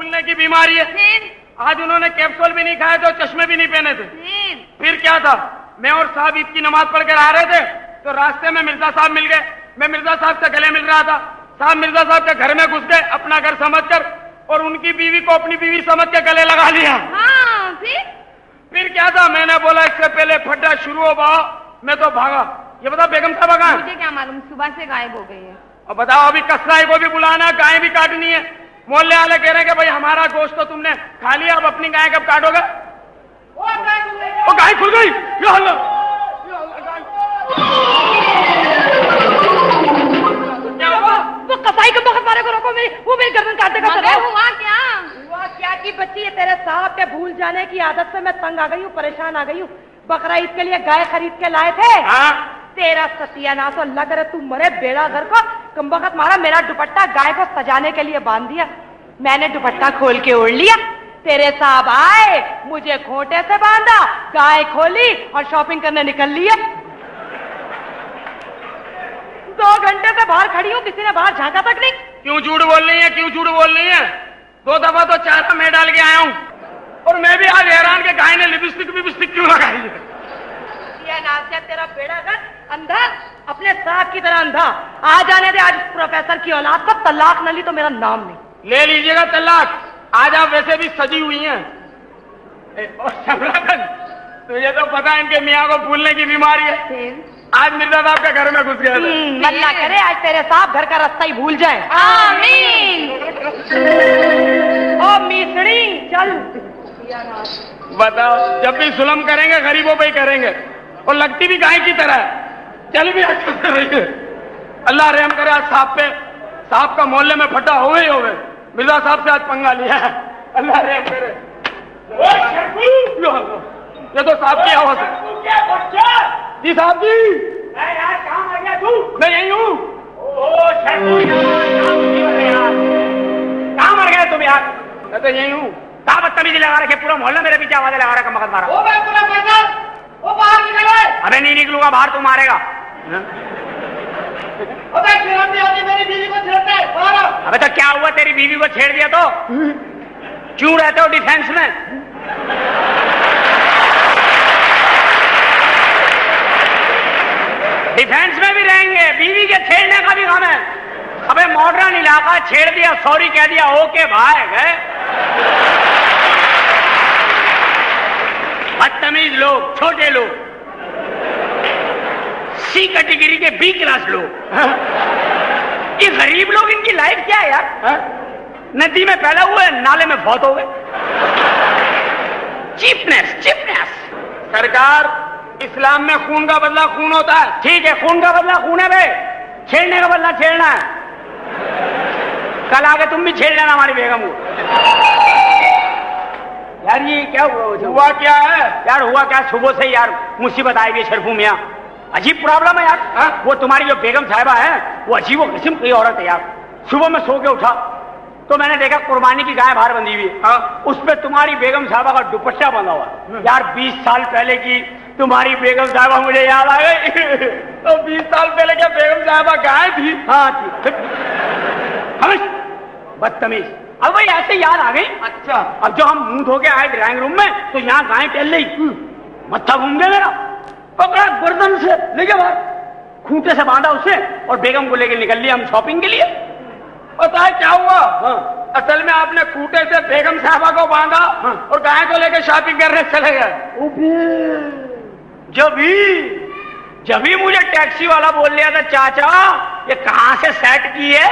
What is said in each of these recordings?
भूलने की बीमारी है। आज उन्होंने कैप्सूल भी नहीं खाए थे, चश्मे भी नहीं पहने थे। फिर क्या था, मैं और साहब ईद की नमाज पढ़कर आ रहे थे तो रास्ते में मिर्जा साहब मिल गए। मैं मिर्जा साहब से गले मिल रहा था, साहब मिर्जा साहब के घर में घुस गए अपना घर समझकर और उनकी बीवी को अपनी बीवी समझ के गले लगा लिया। हाँ, फिर क्या था, मैंने बोला इससे पहले फटा शुरू हो बाओ, मैं तो भागा। ये बताओ बेगम साहब कहाँ? मुझे क्या मालूम, सुबह से गायब हो गई है। अब बताओ, अभी कसराई को भी बुलाना, गाय भी काटनी है। मोहल्ले वाले कह रहे हैं कि भाई हमारा गोश्त तो तुमने खा लिया, अब अपनी गाय कब काटोगे? वो गाय खुल गई। या अल्लाह, क्या हुआ? वो कसाई को बहुत मारे को रोको, वो मेरी गर्दन काटने का चला। हुआ क्या? हुआ क्या की बच्ची, ये तेरे साहब के भूल जाने की आदत से मैं तंग आ गई हूँ, परेशान आ गई हूँ। बकरा ईद के लिए गाय खरीद के लाए थे। हाँ? तेरा सत्यानाश हो, लग रहा तू मरे बेड़ा घर को। कमबख्त मारा, मेरा दुपट्टा गाय को सजाने के लिए बांध दिया। मैंने दुपट्टा खोल के ओढ़ लिया, तेरे साहब आए, मुझे खोटे से बांधा, गाय खोली और शॉपिंग करने निकल लिया। 2 घंटे से बाहर खड़ी हूँ, किसी ने बाहर झांका तक नहीं। क्यों झूठ बोल रही है, क्यों झूठ बोल रही है? 2 दफा तो चारा मैं डाल के आया हूँ और मैं भी आज हैरान के गाय ने लिपस्टिक क्यों लगाई है। तेरा बेड़ा कर अंधा, अपने साहब की तरह अंधा। आ जाने दे आज प्रोफेसर की औलाद को, तलाक न ली तो मेरा नाम नहीं। ले लीजिएगा तलाक, आज आप वैसे भी सजी हुई हैं। और शमलागन, तुझे तो पता है इनके मियाँ को भूलने की बीमारी है। आज मिर्जा साहब के घर में घुस गया। अल्लाह करे आज तेरे साहब घर का रास्ता ही भूल जाए। आमीन। ओ मिसड़ी चल। बताओ, जब भी जुल्म करेंगे गरीबों पे ही करेंगे और लगती भी गाय की तरह है। चल भी अच्छा से रहिए। अल्लाह रहम करे आज साहब पे, साहब का मोहल्ले में फटा हो गए मिर्जा साहब से आज पंगा लिया है। अल्लाह रहम करे। ये तो साहब की आवाज है। जी साहब जी। यार कहाँ मर गया तू? मैं यही हूँ। कहाँ मर गया तुम यार? मैं तो यही हूँ। कहाँ बदतमीजी लगा रखे, पूरा मोहल्ला मेरे पीछे आवाजें लगा रहा, कमबख्त मारा। वो बाहर निकलो। अबे नहीं निकलूंगा बाहर, तू मारेगा। मेरी बीवी को छेड़ता है, बाहर आओ। अबे तो क्या हुआ, तेरी बीवी को छेड़ दिया तो? क्यों रहते हो डिफेंस में? डिफेंस में भी रहेंगे, बीवी के छेड़ने का भी काम है। अबे मॉडर्न इलाका, छेड़ दिया, सॉरी कह दिया, ओके भाई गए। बदतमीज लोग, छोटे लोग, सी कैटेगरी के बी क्लास लोग। ये गरीब लोग, इनकी लाइफ क्या है यार? नदी में पैदा हुए, नाले में फौत हो गए। चीपनेस। सरकार, इस्लाम में खून का बदला खून होता है। ठीक है, खून का बदला खून है बे, छेड़ने का बदला छेड़ना है। कल आके तुम भी छेड़ लेना हमारी बेगम को। यार ये क्या हुआ क्या है यार? हुआ क्या, सुबह से यार मुसीबत आई हुई है शरफू मियाँ। अजीब प्रॉब्लम है यार। हा? वो तुम्हारी जो बेगम साहिबा है वो अजीब किस्म की औरत है यार। सुबह में सो के उठा तो मैंने देखा कुर्बानी की गाय बाहर बंधी हुई है। हाँ? उस पे तुम्हारी बेगम साहिबा का दुपट्टा बंधा हुआ यार। 20 साल पहले की तुम्हारी बेगम साहिबा मुझे याद आ गई। तो 20 साल पहले क्या बेगम साहिबा गाय थी? हाँ थी। बदतमीज। अब भाई ऐसे याद आ गई। अच्छा। अब जो हम मुंह धो के आए ड्राइंग रूम में तो यहाँ गाय टहल रही, मत्था घूम गया मेरा, पकड़ा गर्दन से लेके बाहर, खूंटे से बांधा उसे और बेगम को लेके निकल लिया हम शॉपिंग के लिए। पता है क्या हुआ? हाँ। असल में आपने खूंटे से बेगम साहबा को बांधा। हाँ। और गाय को लेकर शॉपिंग करने चले गए। जब भी मुझे टैक्सी वाला बोल लिया था, चाचा ये कहां से सेट की है?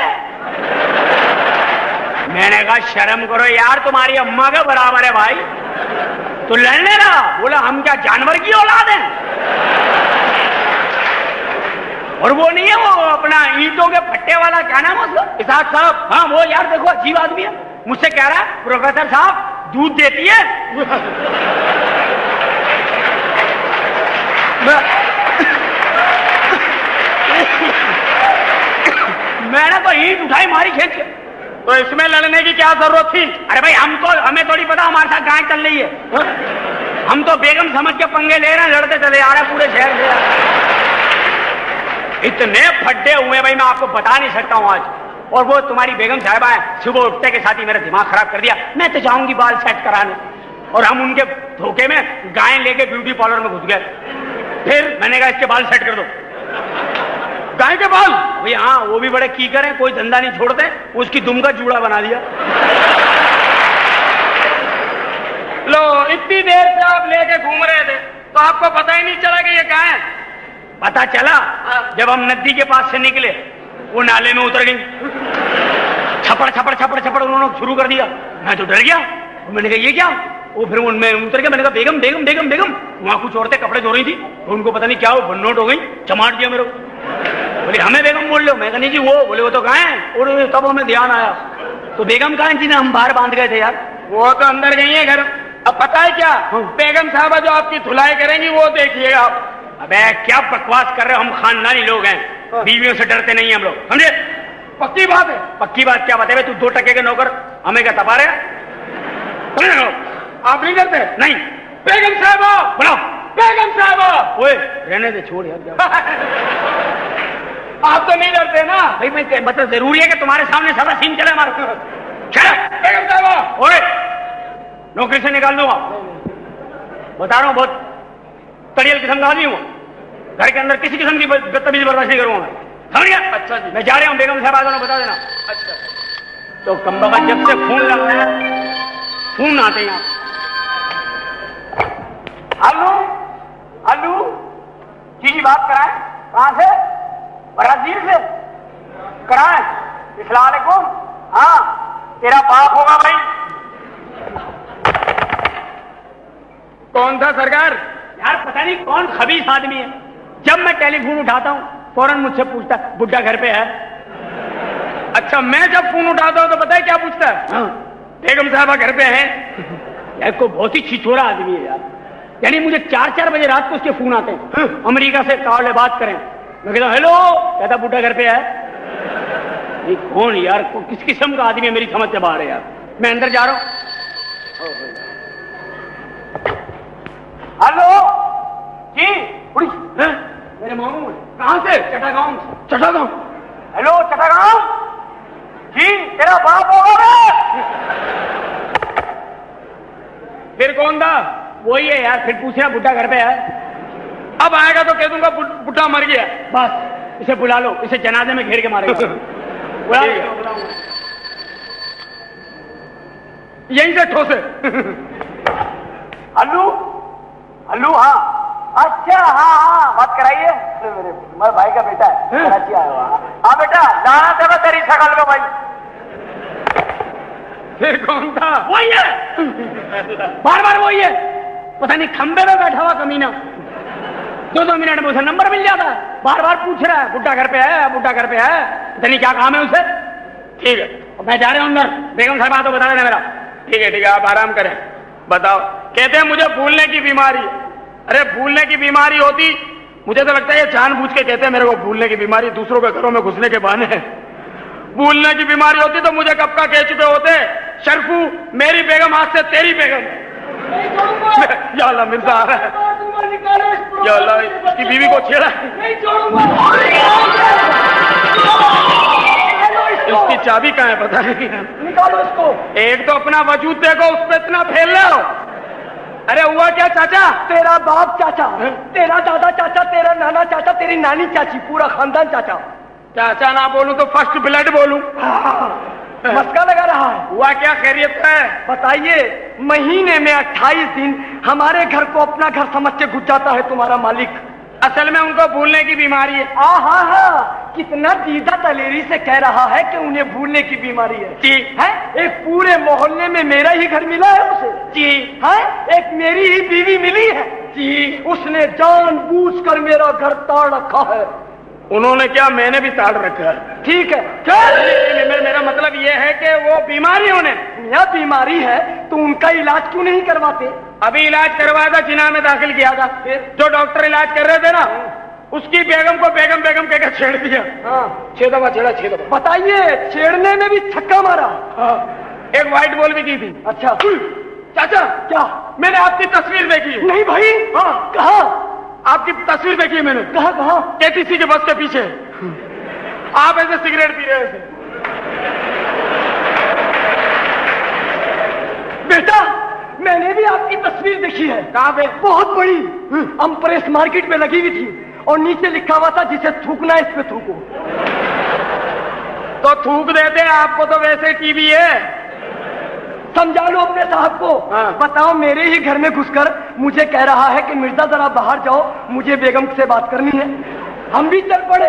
मैंने कहा शर्म करो यार, तुम्हारी अम्मा के बराबर है भाई, तो लड़ने रहा। बोला हम क्या जानवर की औलाद हैं? और वो नहीं है वो अपना ईंटों के फट्टे वाला, क्या नाम है उसका? इसाक साहब। हाँ वो यार देखो अजीब आदमी है। मुझसे कह रहा है प्रोफेसर साहब दूध देती है। मैंने तो ईंट उठाई मारी खींच के। तो इसमें लड़ने की क्या जरूरत थी? अरे भाई हमें थोड़ी पता हमारे साथ गाय चल रही है। हम तो बेगम समझ के पंगे ले रहे हैं, लड़ते चले आ रहे हैं पूरे शहर से। इतने फड्डे हुए भाई मैं आपको बता नहीं सकता हूं आज। और वो तुम्हारी बेगम साहिबा है, सुबह उठते के साथ ही मेरा दिमाग खराब कर दिया। मैं तो जाऊंगी बाल सेट कराने, और हम उनके धोखे में गाय लेके ब्यूटी पार्लर में घुस गए। फिर मैंने कहा इसके बाल सेट कर दो। गाय के बाल? भैया हाँ, वो भी बड़े की करें, कोई धंधा नहीं छोड़ते, उसकी दुम का जूड़ा बना दिया। लो, इतनी देर से आप लेके घूम रहे थे तो आपको पता ही नहीं चला कि ये कहाँ है? पता चला जब हम नदी के पास से निकले, वो नाले में उतर गई। छपड़ छपड़ छपड़ छपड़ उन्होंने शुरू कर दिया। मैं तो डर गया, मैंने कहा ये क्या? वो फिर उनमें उतर गया। मैंने कहा बेगम बेगम बेगम बेगम। वहां कुछ औरतें कपड़े धो रही थी, तो उनको पता नहीं क्या वो बन्नोट हो गई, चमाट दिया मेरे को। बोले हमें बेगम बोल लो। मैं कहा नहीं जी वो। बोले वो तो कहाँ है? और तब हमें ध्यान आया, तो बेगम कहाँ जी ने हम बाहर बांध गए थे यार। वो तो अंदर गई है घर। अब पता है क्या, बेगम साहबा जो आपकी धुलाई करेंगी वो देखिएगा आप। अबे क्या बकवास कर रहे हो, हम खानदानी लोग हैं, बीवियों से डरते नहीं हम लोग, समझे? पक्की बात है। पक्की बात क्या बात है? तू 2 टके के नौकर हमें क्या तपा रहे? आप नहीं डरते? नहीं। बेगम साहबा बोलो। बेगम साहबा। ओए रहने दे, छोड़ यार। आप तो नहीं डरते ना? भाई मैं मतलब जरूरी है कि तुम्हारे सामने सारा सीन चले हमारा? बेगम साहबा। ओए नौकरी से निकाल दूंगा, बता रहा हूँ, बहुत तड़ियल किस्म का आदमी हूँ। घर के अंदर किसी किस्म की बदतमीजी बर्दाश्त नहीं करूंगा, समझ गया? अच्छा जी। मैं जा रहा हूँ, बेगम साहब आ जाना, बता देना। अच्छा। तो कम्बा जब से फोन लगाया, फोन आते हैं। हेलो हेलो जी बात कराएं? कहाँ से? ब्राजील से कराएं? अस्सलाम वालेकुम। हाँ तेरा बाप होगा भाई। कौन था सरकार? यार पता नहीं कौन खबीस आदमी है, जब मैं टेलीफोन उठाता हूँ फौरन मुझसे पूछता बुड्ढा घर पे है। अच्छा, मैं जब फोन उठाता हूँ तो पता है क्या पूछता है? हाँ। बेगम साहबा घर पे है। यार को बहुत ही छिछोरा आदमी है यार, यानी मुझे 4-4 बजे रात को उसके फोन आते हैं, अमेरिका से कॉल बात करें। मैं कहता हूँ हेलो, कहता बुड्ढा घर पे है। ये कौन यार, किस किस्म का आदमी है, मेरी समझ से बाहर है यार। मैं अंदर जा रहा हूँ। हेलो जी। उड़ी मेरे मामू। कहाँ से? चटागांव। चटागांव? हेलो चटागांव जी, तेरा बाप होगा। फिर कौन था? वही है यार। फिर पूछ रहा बुड्ढा घर पे है। अब आएगा तो कह दूंगा बुड्ढा मर गया। बस इसे बुला लो, इसे जनाजे में घेर के मारेगा। बुला यहीं से ठोसे। हल्लू हल्लू। हाँ अच्छा, हाँ हाँ बात कराइए। मेरे भाई का बेटा है, कराची आया हुआ। हाँ बेटा लाना था तेरी शकल का भाई। फिर कौन था? वही है, बार बार वही है। पता नहीं खंबे में बैठा हुआ कमीना, 2-2 मिनट में उसे नंबर मिल जाता है, बार बार पूछ रहा है बुड्ढा घर पे है, बुड्ढा घर पे है। पता नहीं क्या काम है उसे। ठीक है, मैं जा रहा हूं अंदर। बेगम साहब तो बता देना मेरा। ठीक है आप आराम करें। बताओ। कहते हैं मुझे भूलने की बीमारी। अरे भूलने की बीमारी होती, मुझे तो लगता है ये जानबूझ के कहते हैं मेरे को भूलने की बीमारी, दूसरों के घरों में घुसने के बहाने। भूलने की बीमारी होती तो मुझे कब का कह चुके होते, शर्फू मेरी बेगम आज से तेरी बेगम। या अल्लाह मिर्जा आ रहा है। या अल्लाह इसकी बीवी को छेड़ा। इसकी चाबी कहाँ है पता नहीं। निकालो इसको। एक तो अपना वजूद देखो, उस पर इतना फैल रहे हो। अरे हुआ क्या चाचा? तेरा बाप चाचा, तेरा दादा चाचा, तेरा नाना चाचा, तेरी नानी चाची, पूरा खानदान चाचा। चाचा ना बोलूं तो फर्स्ट ब्लड बोलूं। मस्का लगा रहा है। हुआ क्या, खैरियत है? बताइए। महीने में 28 दिन हमारे घर को अपना घर समझ के घुस जाता है तुम्हारा मालिक। असल में उनको भूलने की बीमारी है। हाँ, कितना दीदा दलेरी से कह रहा है कि उन्हें भूलने की बीमारी है। जी है। एक पूरे मोहल्ले में मेरा ही घर मिला है उसे। जी है। एक मेरी ही बीवी मिली है। जी। उसने जानबूझकर मेरा घर ताड़ रखा है। उन्होंने क्या, मैंने भी ताड़ रखा है। ठीक है, मेरा मतलब ये है कि वो बीमारी उन्हें, यह बीमारी है तो उनका इलाज क्यों नहीं करवाते? अभी इलाज करवाया था, जिना में दाखिल किया था। जो डॉक्टर इलाज कर रहे थे ना, उसकी बेगम को बेगम बेगम कहकर छेड़ दिया। हाँ। 6 दफा छेड़ा, 6 दफा। बताइए, छेड़ने में भी छक्का मारा। हाँ। एक व्हाइट बॉल भी की थी। अच्छा। चाचा क्या? मैंने आपकी तस्वीर देखी है। नहीं भाई। हाँ। कहाँ? आपकी तस्वीर देखी है मैंने। कहाँ? केटीसी के बस के पीछे आप ऐसे सिगरेट पी रहे थे। बेटा, मैंने भी आपकी तस्वीर देखी है। कहाँ पे? बहुत बड़ी, अम्प्रेस मार्केट में लगी हुई थी और नीचे लिखा हुआ था जिसे थूकना है इस पे थूको। तो थूक देते, आपको तो वैसे टीवी है। समझा लो अपने साहब को। हाँ। बताओ, मेरे ही घर में घुसकर मुझे कह रहा है कि मिर्जा जरा बाहर जाओ, मुझे बेगम से बात करनी है। हम भी चल पड़े।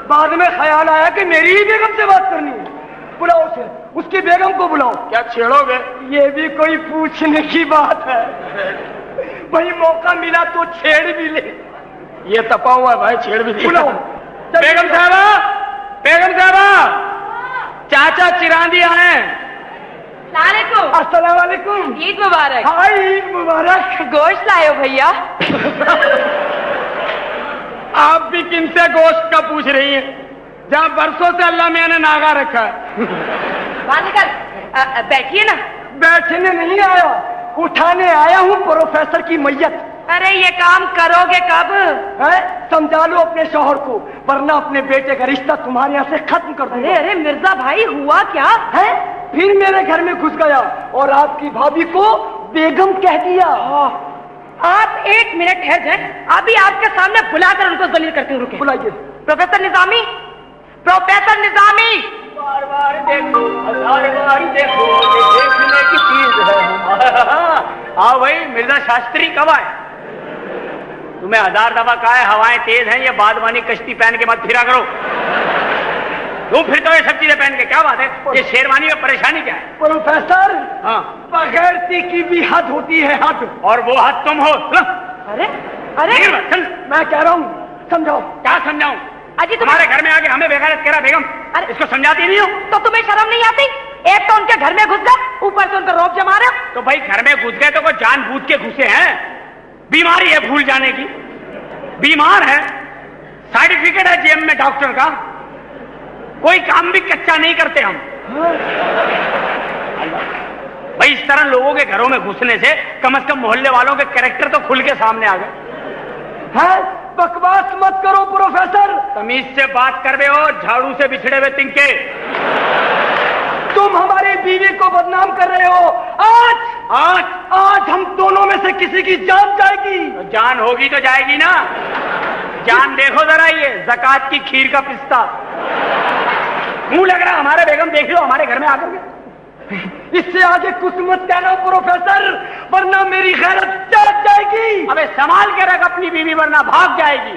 बाद में ख्याल आया कि मेरी ही बेगम से बात करनी है। बुलाओ उसे, उसकी बेगम को बुलाओ। क्या छेड़ोगे? ये भी कोई पूछने की बात है? भाई मौका मिला तो छेड़ भी ले। ये तपा हुआ है भाई, छेड़ भी बुलाओ। बेगम साहबा, बेगम साहबा, चाचा चिरांदी आए। अस्सलाम वालेकुम। ईद मुबारक। हाय, ईद मुबारक। गोश्त लाए भैया? आप भी किनसे गोश्त का पूछ रही हैं, जहाँ बरसों से अल्लाह मियां ने नागा रखा है। बाहर निकल, बैठिए ना। बैठने नहीं आया, उठाने आया हूँ प्रोफेसर की मैयत। अरे ये काम करोगे कब? है? समझा लो अपने शौहर को, वरना अपने बेटे का रिश्ता तुम्हारे यहाँ से खत्म कर दूंगा। अरे मिर्जा भाई, हुआ क्या है? फिर मेरे घर में घुस गया और आपकी भाभी को बेगम कह दिया। आप एक मिनट ठहर जाए, अभी आपके सामने बुलाकर उनको जलील करती हूँ। रुके। बुलाइए। Professor Nizami, professor Nizami. बार बार देखो, हजार बार देखो, ये देखने की चीज है। आओ भाई, मिर्जा शास्त्री कब आए? तुम्हें हजार दफा कहा है हवाएं तेज हैं, ये बादवानी कश्ती पहन के मत फिरा करो। तुम फिर तो ये सब चीजें पहन के, क्या बात है? ये शेरवानी में परेशानी क्या है? प्रोफेसर, हाँ, बगैर की भी हद होती है, हद। और वो हद तुम हो। अरे अरे चल, मैं कह रहा हूँ, समझाओ। क्या समझाऊं? अजी तुम्हारे घर में आके हमें बेगैरत करा बेगम। अरे इसको समझाती नहीं हो? तो तुम्हें शर्म नहीं आती? एक तो उनके घर में घुस गए, ऊपर से उन पर रौब जमा रहे हो। तो भाई घर में घुस गए तो कोई जानबूझ के घुसे हैं? बीमारी है भूल जाने की, बीमार है, सर्टिफिकेट है जेब में डॉक्टर का, कोई काम भी कच्चा नहीं करते हम। भाई इस तरह लोगों के घरों में घुसने से कम से कम मोहल्ले वालों के कैरेक्टर तो खुल के सामने आ गए। है? बकवास मत करो प्रोफेसर। तमीज से बात कर रहे हो, झाड़ू से बिछड़े हुए तिनके। तुम हमारी बीवी को बदनाम कर रहे हो। आज हम दोनों में से किसी की जान जाएगी। तो जान होगी तो जाएगी ना। जान देखो जरा, ये ज़कात की खीर का पिस्ता मुंह लग रहा हमारे बेगम, देख लो हमारे घर में आकर के। इससे आगे कुछ मत कहना प्रोफेसर, वरना मेरी गैरत जाग जाएगी। अबे संभाल के रख अपनी बीवी, वरना भाग जाएगी।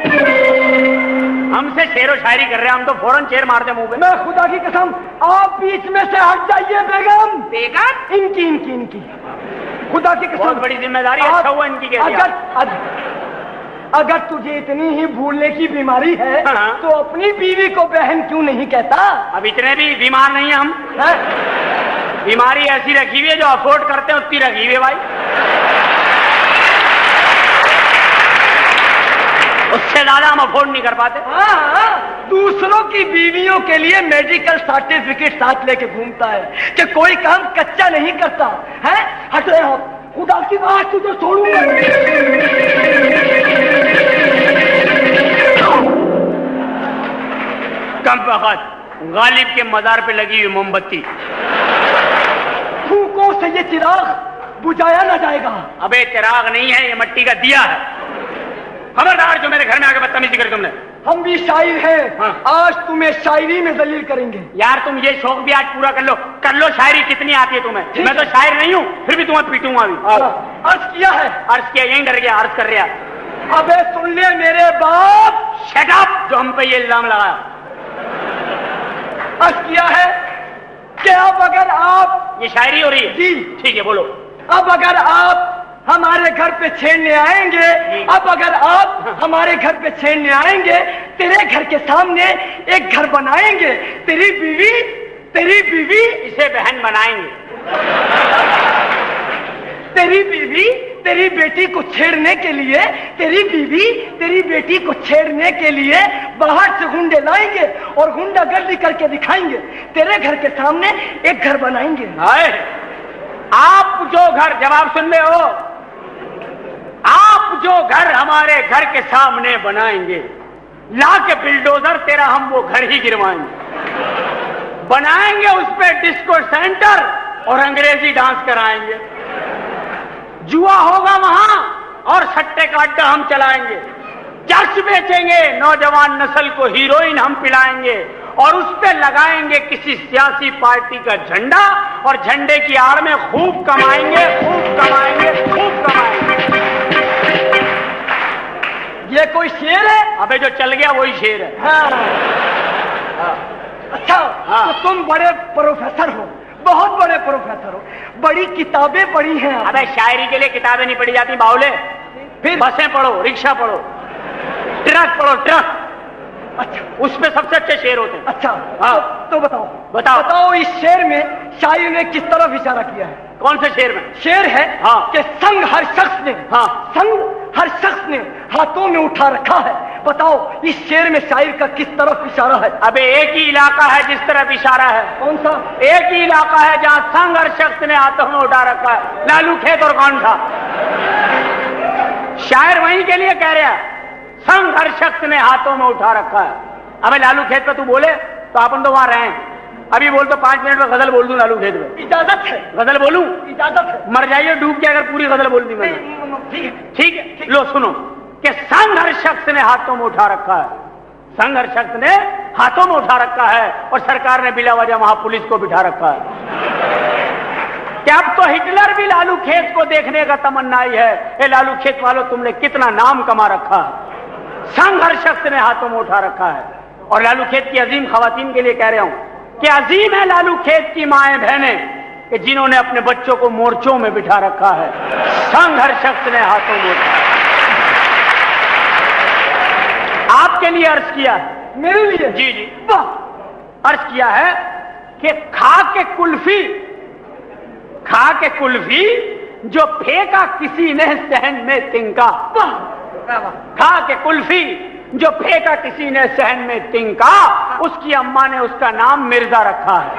हमसे शेरो शायरी कर रहे हैं, हम तो फौरन शेर मारते मुंह पे। मैं खुदा की कसम, आप बीच में से हट जाइए बेगम। बेगम? इनकी खुदा की कसम, बहुत बड़ी जिम्मेदारी। अच्छा हुआ इनकी कह दिया। अगर तुझे इतनी ही भूलने की बीमारी है, हाँ। तो अपनी बीवी को बहन क्यों नहीं कहता? अब इतने भी बीमार नहीं है हम। है? बीमारी ऐसी रखी हुई है जो अफोर्ड करते हैं उतनी रखी हुई है भाई। उससे ज्यादा हम अफोर्ड नहीं कर पाते। हाँ, दूसरों की बीवियों के लिए मेडिकल सर्टिफिकेट साथ लेके घूमता है कि कोई काम कच्चा नहीं करता है। हट रहे हो, खुदा की बात तुझे छोड़ूंगा। कम वक्त गालिब के मजार पे लगी हुई मोमबत्ती, फूकों से ये चिराग बुझाया ना जाएगा। अबे चिराग नहीं है, ये मिट्टी का दिया है। खबरदार जो मेरे घर में आके बदतमीजी करी तुमने। हम भी शायर हैं। हाँ। आज तुम्हें शायरी में दलील करेंगे। यार तुम ये शौक भी आज पूरा कर लो शायरी कितनी आती है तुम्हें। मैं तो शायर नहीं हूँ, फिर भी तुम्हें पीटूंगा अभी। अर्ज किया है। अर्ज किया, यहीं डर गया, अर्ज कर रहा। अबे सुन ले मेरे बाप, शट अप, जो हम पे ये इल्जाम लगाया। अर्ज किया है कि अब अगर आप, ये शायरी हो रही है? जी ठीक है, बोलो। अब अगर आप हमारे घर पे छेड़ने आएंगे, अब अगर आप हमारे घर पे छेड़ने आएंगे, तेरे घर के सामने एक घर बनाएंगे। तेरी बीवी इसे बहन बनाएंगे। तेरी बीवी तेरी बेटी को छेड़ने के लिए, तेरी बीवी तेरी बेटी को छेड़ने के लिए बाहर से गुंडे लाएंगे और गुंडागर्दी करके दिखाएंगे। तेरे घर के सामने एक घर बनाएंगे। आप जो घर, जवाब सुन रहे हो, आप जो घर हमारे घर के सामने बनाएंगे, ला के बिल्डोजर तेरा हम वो घर ही गिरवाएंगे। बनाएंगे उस पे डिस्को सेंटर और अंग्रेजी डांस कराएंगे। जुआ होगा वहां और सट्टे का अड्डा हम चलाएंगे, चर्च बेचेंगे, नौजवान नस्ल को हीरोइन हम पिलाएंगे और उस पे लगाएंगे किसी सियासी पार्टी का झंडा और झंडे की आड़ में खूब कमाएंगे, खूब कमाएंगे, खूब कमाएंगे। ये कोई शेर है? अबे जो चल गया वही शेर है। हाँ। अच्छा, हाँ। तो तुम बड़े प्रोफेसर हो, बहुत बड़े प्रोफेसर हो, बड़ी किताबें पढ़ी हैं आप। अबे शायरी के लिए किताबें नहीं पढ़ी जाती बावले, फिर बसें पढ़ो, रिक्शा पढ़ो, ट्रक पढ़ो, ट्रक। अच्छा, उस पे सबसे अच्छे शेर होते हैं। अच्छा। हाँ। तो बताओ बताओ। इस शेर में शायर ने किस तरफ इशारा किया है? कौन से शेर में? शेर है हाँ। कि संग हर शख्स ने, हाँ, संग हर शख्स ने हाथों में उठा रखा है। बताओ इस शेर में शायर का किस तरफ इशारा है? अबे एक ही इलाका है जिस तरफ इशारा है। कौन सा? एक ही इलाका है जहां संग हर शख्स ने हाथों में उठा रखा है, लालू खेत और कौन था? शायर वहीं के लिए कह रहा है, संग हर शख्स ने हाथों में उठा रखा है। अबे लालू खेत पे तू बोले तो अपन तो वहां रहे हैं। अभी बोल तो 5 मिनट में गजल बोल दूं लालू खेत पे। इजाजत है? गजल बोलूं? इजाजत है। मर जाइए डूब के अगर पूरी गजल बोल दी मैंने। ठीक है। ठीक है, लो सुनो कि संग हर शख्स ने हाथों में उठा रखा है, संग हर शख्स ने हाथों में उठा रखा है और सरकार ने बिला वजह वहां पुलिस को बिठा रखा है। क्या अब तो हिटलर भी लालू खेत को देखने का तमन्ना ही है। ए लालू खेत वालों, तुमने कितना नाम कमा रखा है, संग हर शख्स ने हाथों में उठा रखा है। और लालू खेत की अजीम खवातीन के लिए कह रहा हूं कि अजीम है लालू खेत की माएं बहनें कि जिन्होंने अपने बच्चों को मोर्चों में बिठा रखा है, संग हर शख्स ने हाथों में उठा। आपके लिए अर्ज किया है। मेरे लिए? जी जी, अर्ज किया है कि खा के कुल्फी जो फेंका किसी ने सहन में तिनका। खा के कुल्फी जो फेंका किसी ने सहन में तिनका, उसकी अम्मा ने उसका नाम मिर्जा रखा है।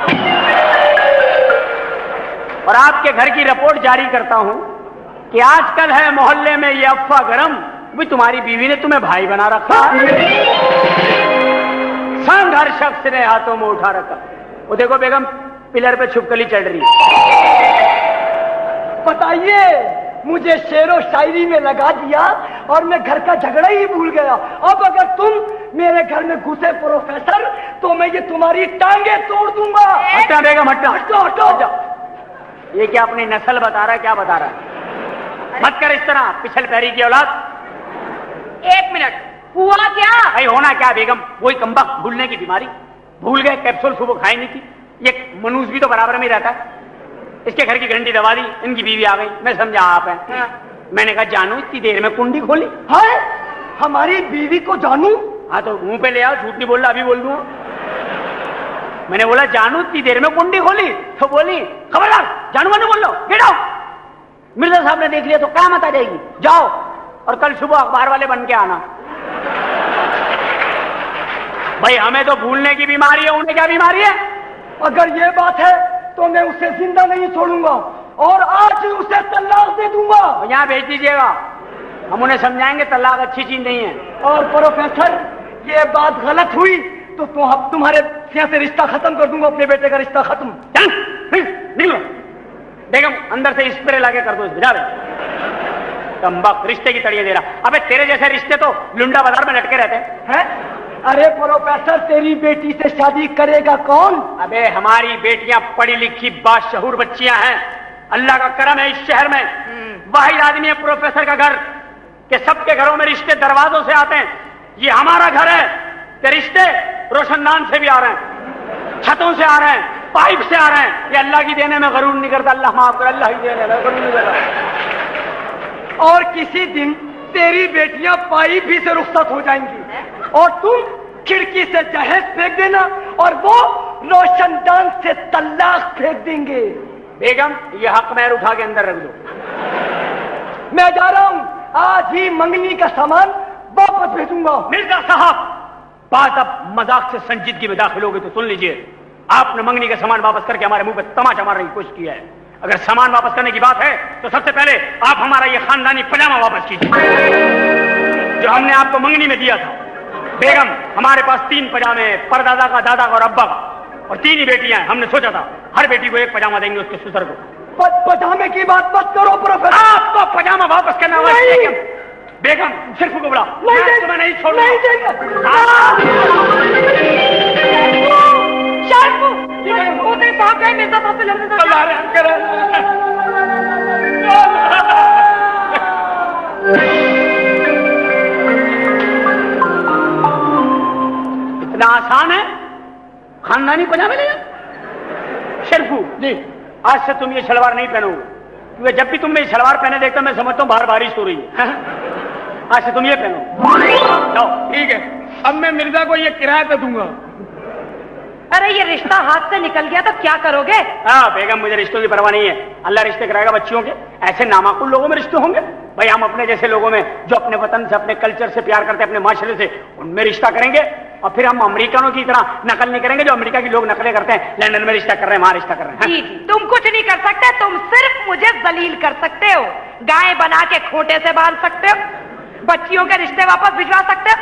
और आपके घर की रिपोर्ट जारी करता हूं कि आजकल है मोहल्ले में ये अफवाह गरम, भी तुम्हारी बीवी ने तुम्हें भाई बना रखा है, संग हर शख्स ने हाथों में उठा रखा। वो देखो बेगम पिलर पे छुपकली चढ़ रही है। बताइए, मुझे शेरो शायरी में लगा दिया और मैं घर का झगड़ा ही भूल गया। अब अगर तुम मेरे घर में घुसे प्रोफेसर, तो मैं ये तुम्हारी टांगे तोड़ दूंगा। हटा बेगम, हटा, हटो हटो। ये क्या अपनी नस्ल बता रहा है, क्या बता रहा है? मत कर इस तरह, पिछल पैरी की औलाद। 1 मिनट, हुआ क्या? भाई होना क्या बेगम, वही कम्बख्त भूलने की बीमारी, भूल गए कैप्सूल सुबह खाई नहीं थी। ये मनुष्य भी तो बराबर में ही रहता है। इसके घर की घंटी दबा दी, इनकी बीवी आ गई, मैं समझा आप हैं। हाँ। मैंने कहा जानू इतनी देर में कुंडी खोली? है हमारी बीवी को जानू? हाँ तो मुंह पे ले आओ, झूठ नहीं बोल रहा, अभी बोल दूं। मैंने बोला जानू इतनी देर में कुंडी खोली? तो बोली खबरदार जानू मत बोल लो, गेट आउट। मिर्जा साहब ने देख लिया तो क्या मत आ जाएगी, जाओ और कल सुबह अखबार वाले बन के आना। भाई हमें तो भूलने की बीमारी है, उन्हें क्या बीमारी है? अगर ये बात है तो मैं उसे जिंदा नहीं छोड़ूंगा और आज उसे तलाक दे दूंगा। यहाँ भेज दीजिएगा, हम उन्हें समझाएंगे तलाक अच्छी चीज नहीं है। और प्रोफेसर, ये बात गलत हुई तो तुम्हारे यहाँ से रिश्ता खत्म कर दूंगा, अपने बेटे का रिश्ता खत्म। चल निकलो। बेगम अंदर से स्प्रे लाके कर दो, कम्बख्त रिश्ते की तड़िए दे रहा। अबे तेरे जैसे रिश्ते तो लुंडा बाजार में लटके रहते हैं। अरे प्रोफेसर, तेरी बेटी से शादी करेगा कौन? अबे हमारी बेटियां पढ़ी लिखी बाशहूर बच्चियां हैं, अल्लाह का करम है इस शहर में वाहिद आदमी है प्रोफेसर का घर कि सबके घरों में रिश्ते दरवाजों से आते हैं। ये हमारा घर है कि रिश्ते रोशनदान से भी आ रहे हैं, छतों से आ रहे हैं, पाइप से आ रहे हैं। ये अल्लाह की देने में गरूर नहीं करता, अल्लाह माफ कर, अल्लाह ही देने में गरूर नहीं करता। और किसी दिन तेरी बेटियां पाइप भी से रुखसत हो जाएंगी और तुम खिड़की से जहेज फेंक देना और वो रोशनदान से तलाक फेंक देंगे। बेगम ये हक महर उठा के अंदर रख दो। मैं जा रहा हूं, आज ही मंगनी का सामान वापस भेजूंगा। मिर्जा साहब, बात अब मजाक से संजीदगी में दाखिल होगी तो सुन लीजिए। आपने मंगनी का सामान वापस करके हमारे मुंह पे तमाचा मारने की कोशिश की है। अगर सामान वापस करने की बात है तो सबसे पहले आप हमारा ये खानदानी पजामा वापस कीजिए जो हमने आपको मंगनी में दिया था। बेगम, हमारे पास 3 पजामे, परदादा का, दादा का और अब्बा का, और 3 ही बेटियां हैं। हमने सोचा था हर बेटी को एक पजामा देंगे उसके ससुर को। पजामे की बात मत करो प्रोफेसर। आपको पजामा वापस करना होगा। बेगम सिर्फ को बुला। नहीं नहीं छोड़ूंगा। नहीं देगा। इतना आसान है खानदानी पजामे ले। शेरफू जी, आज से तुम ये सलवार नहीं पहनोगे, क्योंकि जब भी तुम ये सलवार पहने देखता मैं समझता हूँ बाहर बारिश हो रही है। आज से तुम ये पहनो। जाओ। ठीक है, अब मैं मिर्जा को ये किराए पे दूंगा। अरे ये रिश्ता हाथ से निकल गया तो क्या करोगे? हाँ बेगम, मुझे रिश्तों की परवाह नहीं है। अल्लाह रिश्ते कराएगा बच्चियों के। ऐसे नामाकुल लोगों में रिश्ते होंगे भाई। हम अपने जैसे लोगों में जो अपने वतन से, अपने कल्चर से प्यार करते हैं, अपने माशरे से, उनमें रिश्ता करेंगे। और फिर हम अमेरिकनों की तरह नकल नहीं करेंगे जो अमेरिका के लोग नकलें करते हैं। लंदन में रिश्ता कर रहे हैं, वहां रिश्ता कर रहे हैं। जी जी, तुम कुछ नहीं कर सकते, तुम सिर्फ मुझे जलील कर सकते हो। गाय बना के खूंटे से बांध सकते हो, बच्चियों के रिश्ते वापस भिजवा सकते हो,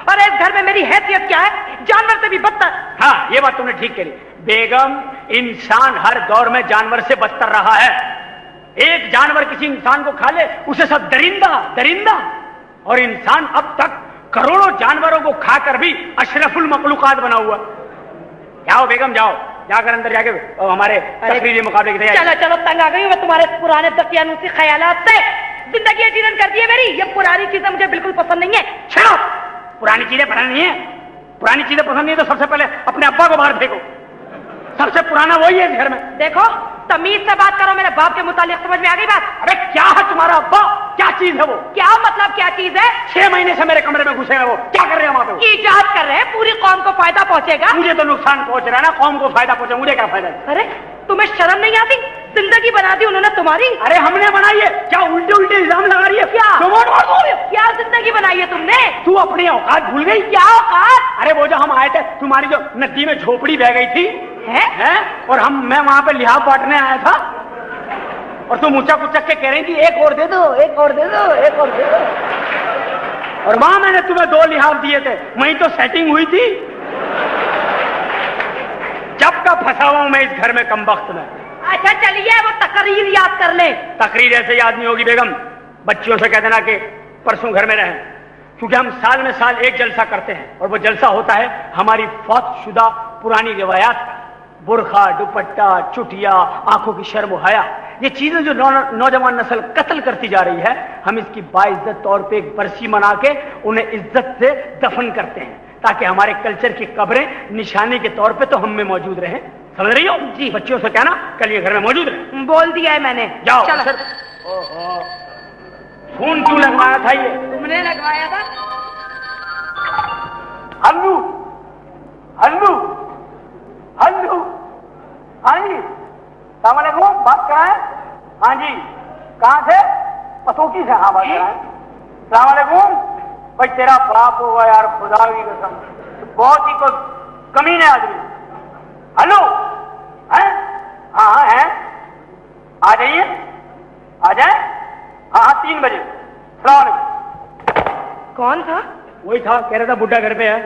और इस घर में मेरी हैसियत क्या है? जानवर से भी बदतर। हाँ, ये बात तुमने ठीक कही बेगम। इंसान हर दौर में जानवर से बदतर रहा है। एक जानवर किसी इंसान को खा ले, उसे सब दरिंदा दरिंदा, और इंसान अब तक करोड़ों जानवरों को खाकर भी अशरफुल मखलूकात बना हुआ। जाओ बेगम, जाओ, जाकर अंदर जाके हमारे तकरीरी मुकाबले की तैयारी। चलो चलो, तंग आ गई हूं मैं तुम्हारे पुराने दकियानूसी ख्यालात से। जिंदगी जीवन कर दी है मेरी। ये पुरानी चीजें मुझे बिल्कुल पसंद नहीं है। छोड़ो, पुरानी चीजें पसंद नहीं है। पुरानी चीजें पसंद नहीं है तो सबसे पहले अपने अब्बा को बाहर फेंको। सबसे पुराना वही है इस घर में। देखो, तमीज से बात करो। मेरे बाप के मुतालिक समझ में आ गई बात? अरे क्या है तुम्हारा अब्बा? क्या चीज है वो? क्या मतलब क्या चीज है? 6 महीने से मेरे कमरे में घुसे हैं वो। क्या कर रहे हैं वहां पे? इजाद कर रहे हैं। पूरी कौम को फायदा पहुंचेगा। मुझे तो नुकसान पहुंच रहा है ना, कौम को फायदा पहुंचे, मुझे क्या फायदा है? अरे तुम्हें शर्म नहीं आती? जिंदगी बना दी उन्होंने तुम्हारी। अरे हमने बनाई है क्या? उल्टे उल्टे इल्जाम लगा रही है क्या? क्या जिंदगी बनाई है तुमने? तू अपनी औकात भूल गई? क्या औकात? अरे वो जो हम आए थे, तुम्हारी जो नदी में झोपड़ी बह गई थी है? और मैं वहां पे लिहाफ बांटने आया था, और तुम ऊंचा कुचक के कह रही थी एक और दे दो, एक और दे दो, एक और दे दो। और वहां मैंने तुम्हें 2 लिहाफ दिए थे, वहीं तो सेटिंग हुई थी। जब का फंसा हुआ हूं मैं इस घर में कमबख्त में। अच्छा चलिए, वो तकरीर याद कर ले। तकरीर ऐसे याद नहीं होगी बेगम। बच्चियों से कह देना कि परसों घर में रहें, क्योंकि हम साल में साल एक जलसा करते हैं, और वो जलसा होता है हमारी फौतशुदा पुरानी रिवायात का। बुरखा, दुपट्टा, चुटिया, आंखों की शर्म हया, ये चीजें जो नौजवान नस्ल कत्ल करती जा रही है, हम इसकी बाइज्जत तौर पे एक बरसी मना के उन्हें इज्जत से दफन करते हैं, ताकि हमारे कल्चर की कब्रें निशानी के तौर पे तो हम में मौजूद रहें। समझ रही हो? जी। बच्चियों से कहना कल ये घर में मौजूद रहे। बोल दिया है मैंने। जाओ। चलो। खून क्यों लगवाया था ये? तुमने लगवाया था। हल्लू हल्लू हल्लू। हाँ जी, सलाम अलैकुम। बात कराएं? हाँ जी। कहाँ से? पतोकी से। हाँ, बात कराएं। सलाम अलैकुम। भाई तेरा बाप होगा यार, खुदा की कसम, बहुत ही कोई कमीने आदमी। हेलो है? हाँ है, आ जाइए, आ जाए। हाँ 3 बजे। सलाम अलैकुम। कौन था? वही था, कह रहा था बुढ़ा घर पे है।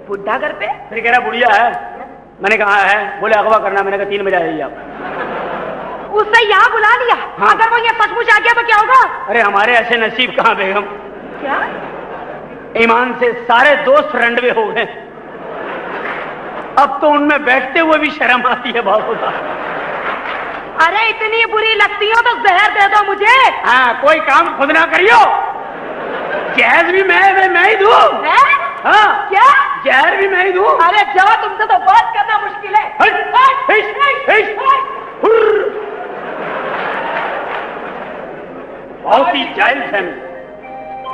बुढ़ा घर पे? फिर कह रहा बुढ़िया है। मैंने कहा है, बोले अगवा करना। मैंने कहा 3 बजे आ जाइए आप। उससे यहाँ बुला लिया? हाँ। अगर वो यहाँ सचमुच आ गया तो क्या होगा? अरे हमारे ऐसे नसीब कहाँ बेगम। क्या? ईमान से सारे दोस्त रंडवे हो गए। अब तो उनमें बैठते हुए भी शर्म आती है बहुत। अरे इतनी बुरी लगती हो तो जहर दे दो मुझे। हाँ, कोई काम खुद ना करियो, जहर भी मैं ही दूं। हाँ, क्या? जहर भी मैं ही दूं। अरे जाओ, तुमसे तो बात करना मुश्किल है। बहुत ही जाहिल फैमिली।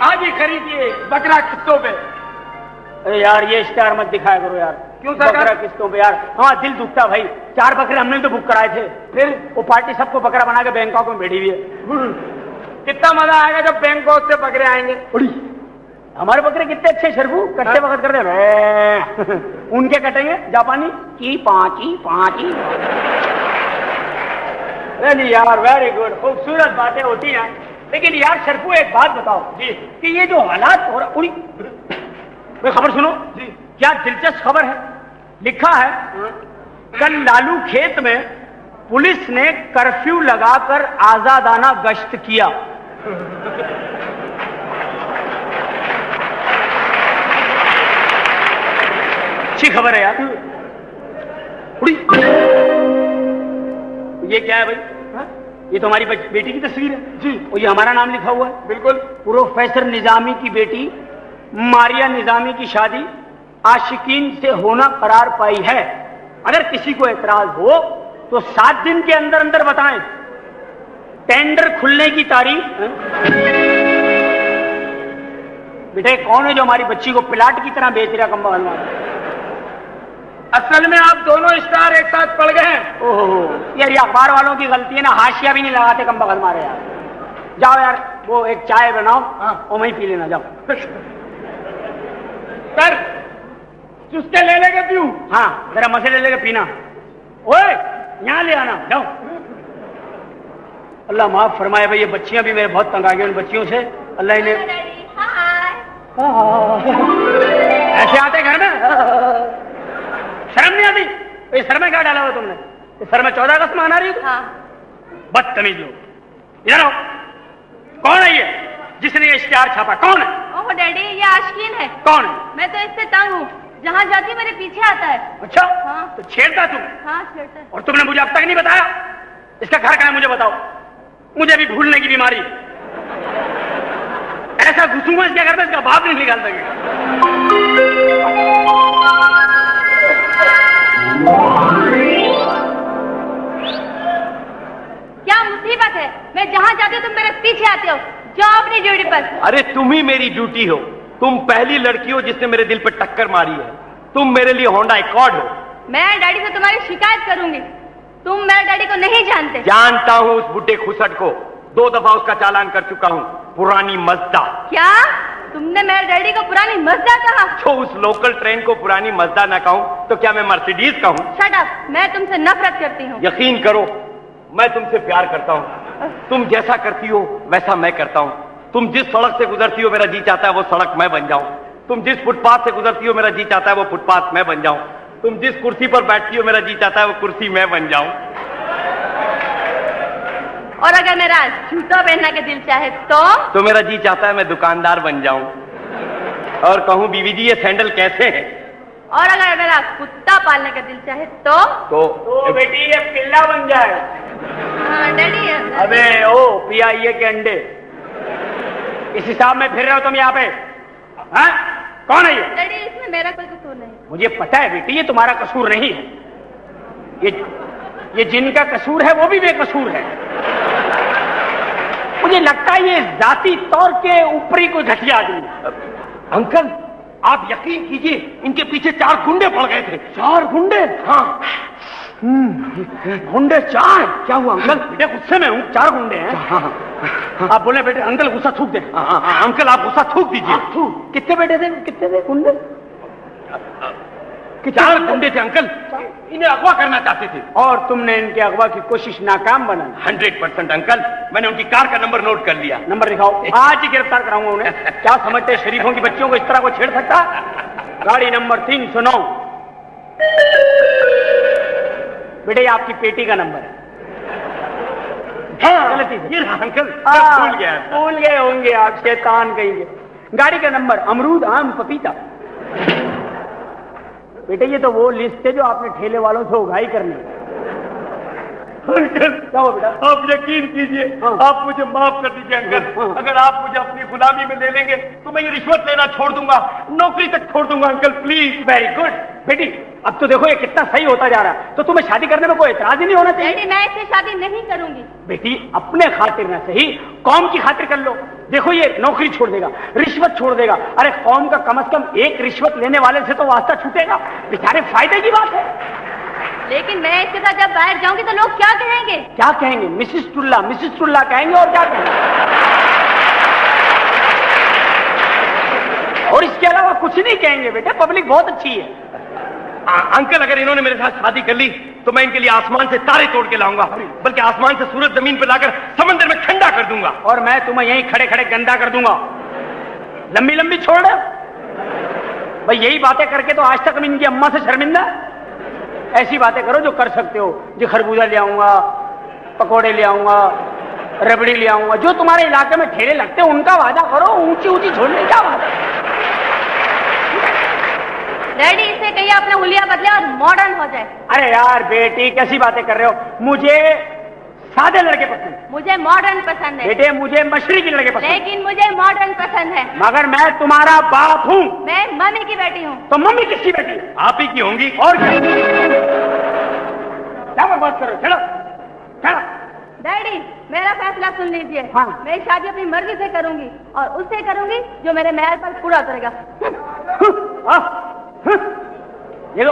आज ही खरीदिए बकरा किस्तों पे। अरे यार ये इश्तेहार मत दिखाया करो यार। क्यों सरकार? बकरा किस्तों पे यार? हाँ, दिल दुखता भाई। 4 बकरे हमने तो बुक कराए थे, फिर वो पार्टी सबको बकरा बना के बैंकॉक में भेजी हुई है। कितना मजा आएगा जब बैंकॉक से बकरे आएंगे। हमारे बकरे कितने अच्छे शरबू, कटते वक्त करते हैं। उनके कटेंगे जापानी की पांची। नहीं यार, वेरी गुड, खूबसूरत बातें होती हैं। लेकिन यार शरफू एक बात बताओ जी, कि ये जो हालात हो रहा, कोई खबर सुनो जी। क्या दिलचस्प खबर है। लिखा है कल लालू खेत में पुलिस ने कर्फ्यू लगाकर आजादाना गश्त किया। अच्छी खबर है यार। उड़ी। ये क्या है भाई? ये तो हमारी बेटी की तस्वीर है जी, और ये हमारा नाम लिखा हुआ है। बिल्कुल। प्रोफेसर निजामी की बेटी मारिया निजामी की शादी आशिकीन से होना करार पाई है। अगर किसी को एतराज हो तो 7 दिन के अंदर अंदर बताएं। टेंडर खुलने की तारीख। बेटे कौन है जो हमारी बच्ची को प्लाट की तरह बेच रहा कम्बा बनवा? असल में आप दोनों स्टार एक साथ पड़ गए हैं। ओहो यार, ये अखबार वालों की गलती है ना, हाशिया भी नहीं लगाते कम्बा मारे यार। जाओ यार वो एक चाय बनाओ और वहीं पी लेना, जाओ। सर चुस्के ले लेके पीऊं? हाँ जरा मजे ले लेके पीना। ओए यहाँ ले आना, जाओ। अल्लाह माफ फरमाए भाई, ये बच्चियां भी मेरे बहुत तंग आ गई उन बच्चियों से। अल्लाह इन्हें ऐसे आते घर में, शर्म नहीं आती? ये सर में क्या डाला हुआ तुमने? इस सर में 14 अगस्त मना रही हो? हाँ। बदतमीज लोग। इधर आओ। कौन है ये जिसने ये इश्तिहार छापा? कौन है? ओह डैडी, ये आशिकीन है। कौन है? मैं तो इससे तंग हूँ, जहाँ जाती मेरे पीछे आता है। अच्छा हाँ। तो छेड़ता तुम? हाँ छेड़ता है। और तुमने मुझे अब तक नहीं बताया इसका घर कहाँ है? मुझे बताओ, मुझे भी भूलने की बीमारी। ऐसा घुसूंगा इसके घर में, इसका बाप नहीं निकाल सकेगा। क्या मुसीबत है? मैं जहाँ जाती हूँ तुम मेरे पीछे आते हो। जाओ अपनी ड्यूटी पर। अरे तुम ही मेरी ड्यूटी हो। तुम पहली लड़की हो जिसने मेरे दिल पे टक्कर मारी है। तुम मेरे लिए होंडा एकॉर्ड हो। मैं डैडी से तुम्हारी शिकायत करूंगी। तुम मेरे डैडी को नहीं जानते। जानता हूँ उस बुड्ढे खुसट को, 2 दफा उसका चालान कर चुका हूँ। पुरानी मज़दा। क्या तुमने मेरे डैडी को पुरानी मज़दा कहा? तो उस लोकल ट्रेन को पुरानी मज़दा ना कहूँ तो क्या मैं मर्सिडीज कहूँ? शट अप, मैं तुमसे नफरत करती हूँ। यकीन करो मैं तुमसे प्यार करता हूँ। तुम जैसा करती हो वैसा मैं करता हूँ। तुम जिस सड़क से गुजरती हो मेरा जी चाहता है वो सड़क मैं बन जाऊं। तुम जिस फुटपाथ से गुजरती हो मेरा जी चाहता है वो फुटपाथ मैं बन जाऊं। तुम जिस कुर्सी पर बैठती हो मेरा जी चाहता है वो कुर्सी मैं बन जाऊं। और अगर मेरा जूता पहनने का दिल चाहे तो मेरा जी चाहता है मैं दुकानदार बन जाऊं और कहूं बीवी जी ये सैंडल कैसे हैं। और अगर मेरा कुत्ता पालने का दिल चाहे तो बेटी ये पिल्ला बन जाए। हाँ डैडी। अबे ओ पियाइए के अंडे। इस हिसाब में फिर रहे हो तुम यहाँ पे? हाँ? कौन है ये? डैडी इसमें मेरा कोई कसूर नहीं। मुझे पता है बेटी ये तुम्हारा कसूर नहीं है। ये जिनका कसूर है वो भी बेकसूर है। मुझे लगता है ये जाती तौर के ऊपरी कोई घटिया आदमी। अंकल आप यकीन कीजिए इनके पीछे 4 गुंडे पड़ गए थे। 4 गुंडे? हाँ। गुंडे 4? क्या हुआ अंकल? बेटे गुस्से में हूँ, 4 गुंडे हैं। हाँ। आप बोले बेटे अंकल गुस्सा थूक दे। अंकल आप गुस्सा थूक दीजिए। कितने बेटे थे? कितने थे गुंडे? 4 गुंडे थे अंकल, इन्हें अगवा करना चाहते थे। और तुमने इनके अगवा की कोशिश नाकाम बनाई? 100% अंकल, मैंने उनकी कार का नंबर नोट कर लिया। नंबर दिखाओ, आज ही गिरफ्तार कराऊंगा उन्हें। क्या समझते शरीफों की बच्चियों को इस तरह को छेड़ सकता? गाड़ी नंबर 309। बेटे ये आपकी पेटी का नंबर है। गलती से। ये अंकल भूल गया। भूल गए होंगे आप, शैतान कहेंगे। गाड़ी का नंबर अमरूद आम पपीता। बेटे ये तो वो लिस्ट है जो आपने ठेले वालों से उगाई करनी। अंकल क्या हो बेटा? आप यकीन कीजिए, आप मुझे माफ कर दीजिए अंकल। अगर आप मुझे अपनी गुलामी में ले लेंगे तो मैं ये रिश्वत लेना छोड़ दूंगा, नौकरी तक छोड़ दूंगा अंकल प्लीज। वेरी गुड बेटी, अब तो देखो ये कितना सही होता जा रहा है। तो तुम्हें शादी करने में कोई एतराज ही नहीं होना चाहिए। डैडी मैं इससे शादी नहीं करूंगी। बेटी अपने खातिर ना सही कौम की खातिर कर लो। देखो ये नौकरी छोड़ देगा, रिश्वत छोड़ देगा। अरे कौम का कम से कम एक रिश्वत लेने वाले से तो वास्ता छूटेगा। बेचारे फायदे की बात है। लेकिन मैं इसके साथ जब बाहर जाऊंगी तो लोग क्या कहेंगे? क्या कहेंगे? मिसिस टुल्ला कहेंगे। और क्या कहेंगे? और इसके अलावा कुछ नहीं कहेंगे बेटे, पब्लिक बहुत अच्छी है। अंकल अगर इन्होंने मेरे साथ शादी कर ली तो मैं इनके लिए आसमान से तारे तोड़ के लाऊंगा, बल्कि आसमान से सूरज जमीन पर लाकर समंदर में ठंडा कर दूंगा। और मैं तुम्हें यहीं खड़े खड़े गंदा कर दूंगा। लंबी लंबी छोड़ भाई, यही बातें करके तो आज तक मैं इनकी अम्मा से शर्मिंदा। ऐसी बातें करो जो कर सकते हो। जो खरबूजा ले आऊंगा, पकोड़े ले आऊंगा, रबड़ी ले आऊंगा, जो तुम्हारे इलाके में ठेले लगते हैं उनका वादा करो। ऊंची ऊंची छोड़ने क्या बात है? डैडी इसे कहिए अपने हुलिया बदले और मॉडर्न हो जाए। अरे यार बेटी कैसी बातें कर रहे हो? मुझे सादे लड़के पसंद है। मुझे मॉडर्न पसंद है। बेटे मुझे मशरकी लड़के पसंद है। लेकिन मुझे मॉडर्न पसंद है। मगर मैं तुम्हारा बाप हूँ। मैं मम्मी की बेटी हूँ। तो मम्मी किसकी बेटी है? आप ही की होंगी। और क्या बात करो? चलो चलो। डैडी मेरा फैसला सुन लीजिए। हाँ। मैं शादी अपनी मर्जी से करूंगी और उससे करूंगी जो मेरे महल पर पूरा उतरेगा। ये लो,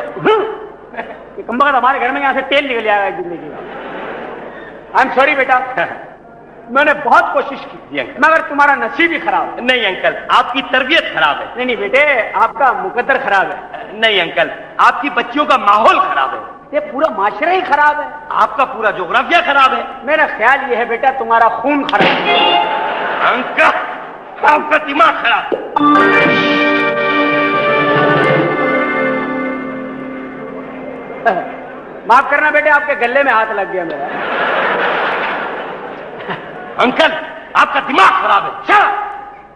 ये कम्बख्त हमारे घर में यहाँ से तेल निकल जाएगा जिंदगी का। आई एम सॉरी बेटा, मैंने बहुत कोशिश की मगर तुम्हारा नसीब ही खराब है। नहीं अंकल, आपकी तरबियत खराब है। नहीं नहीं बेटे, आपका मुकद्दर खराब है। नहीं अंकल, आपकी बच्चियों का माहौल खराब है। ये पूरा माशरा ही खराब है। आपका पूरा जोग्राफिया खराब है। मेरा ख्याल ये है बेटा तुम्हारा खून खराब है। अंकल आपका दिमाग खराब। माफ करना बेटे, आपके गले में हाथ लग गया मेरा। अंकल आपका दिमाग खराब है। चल,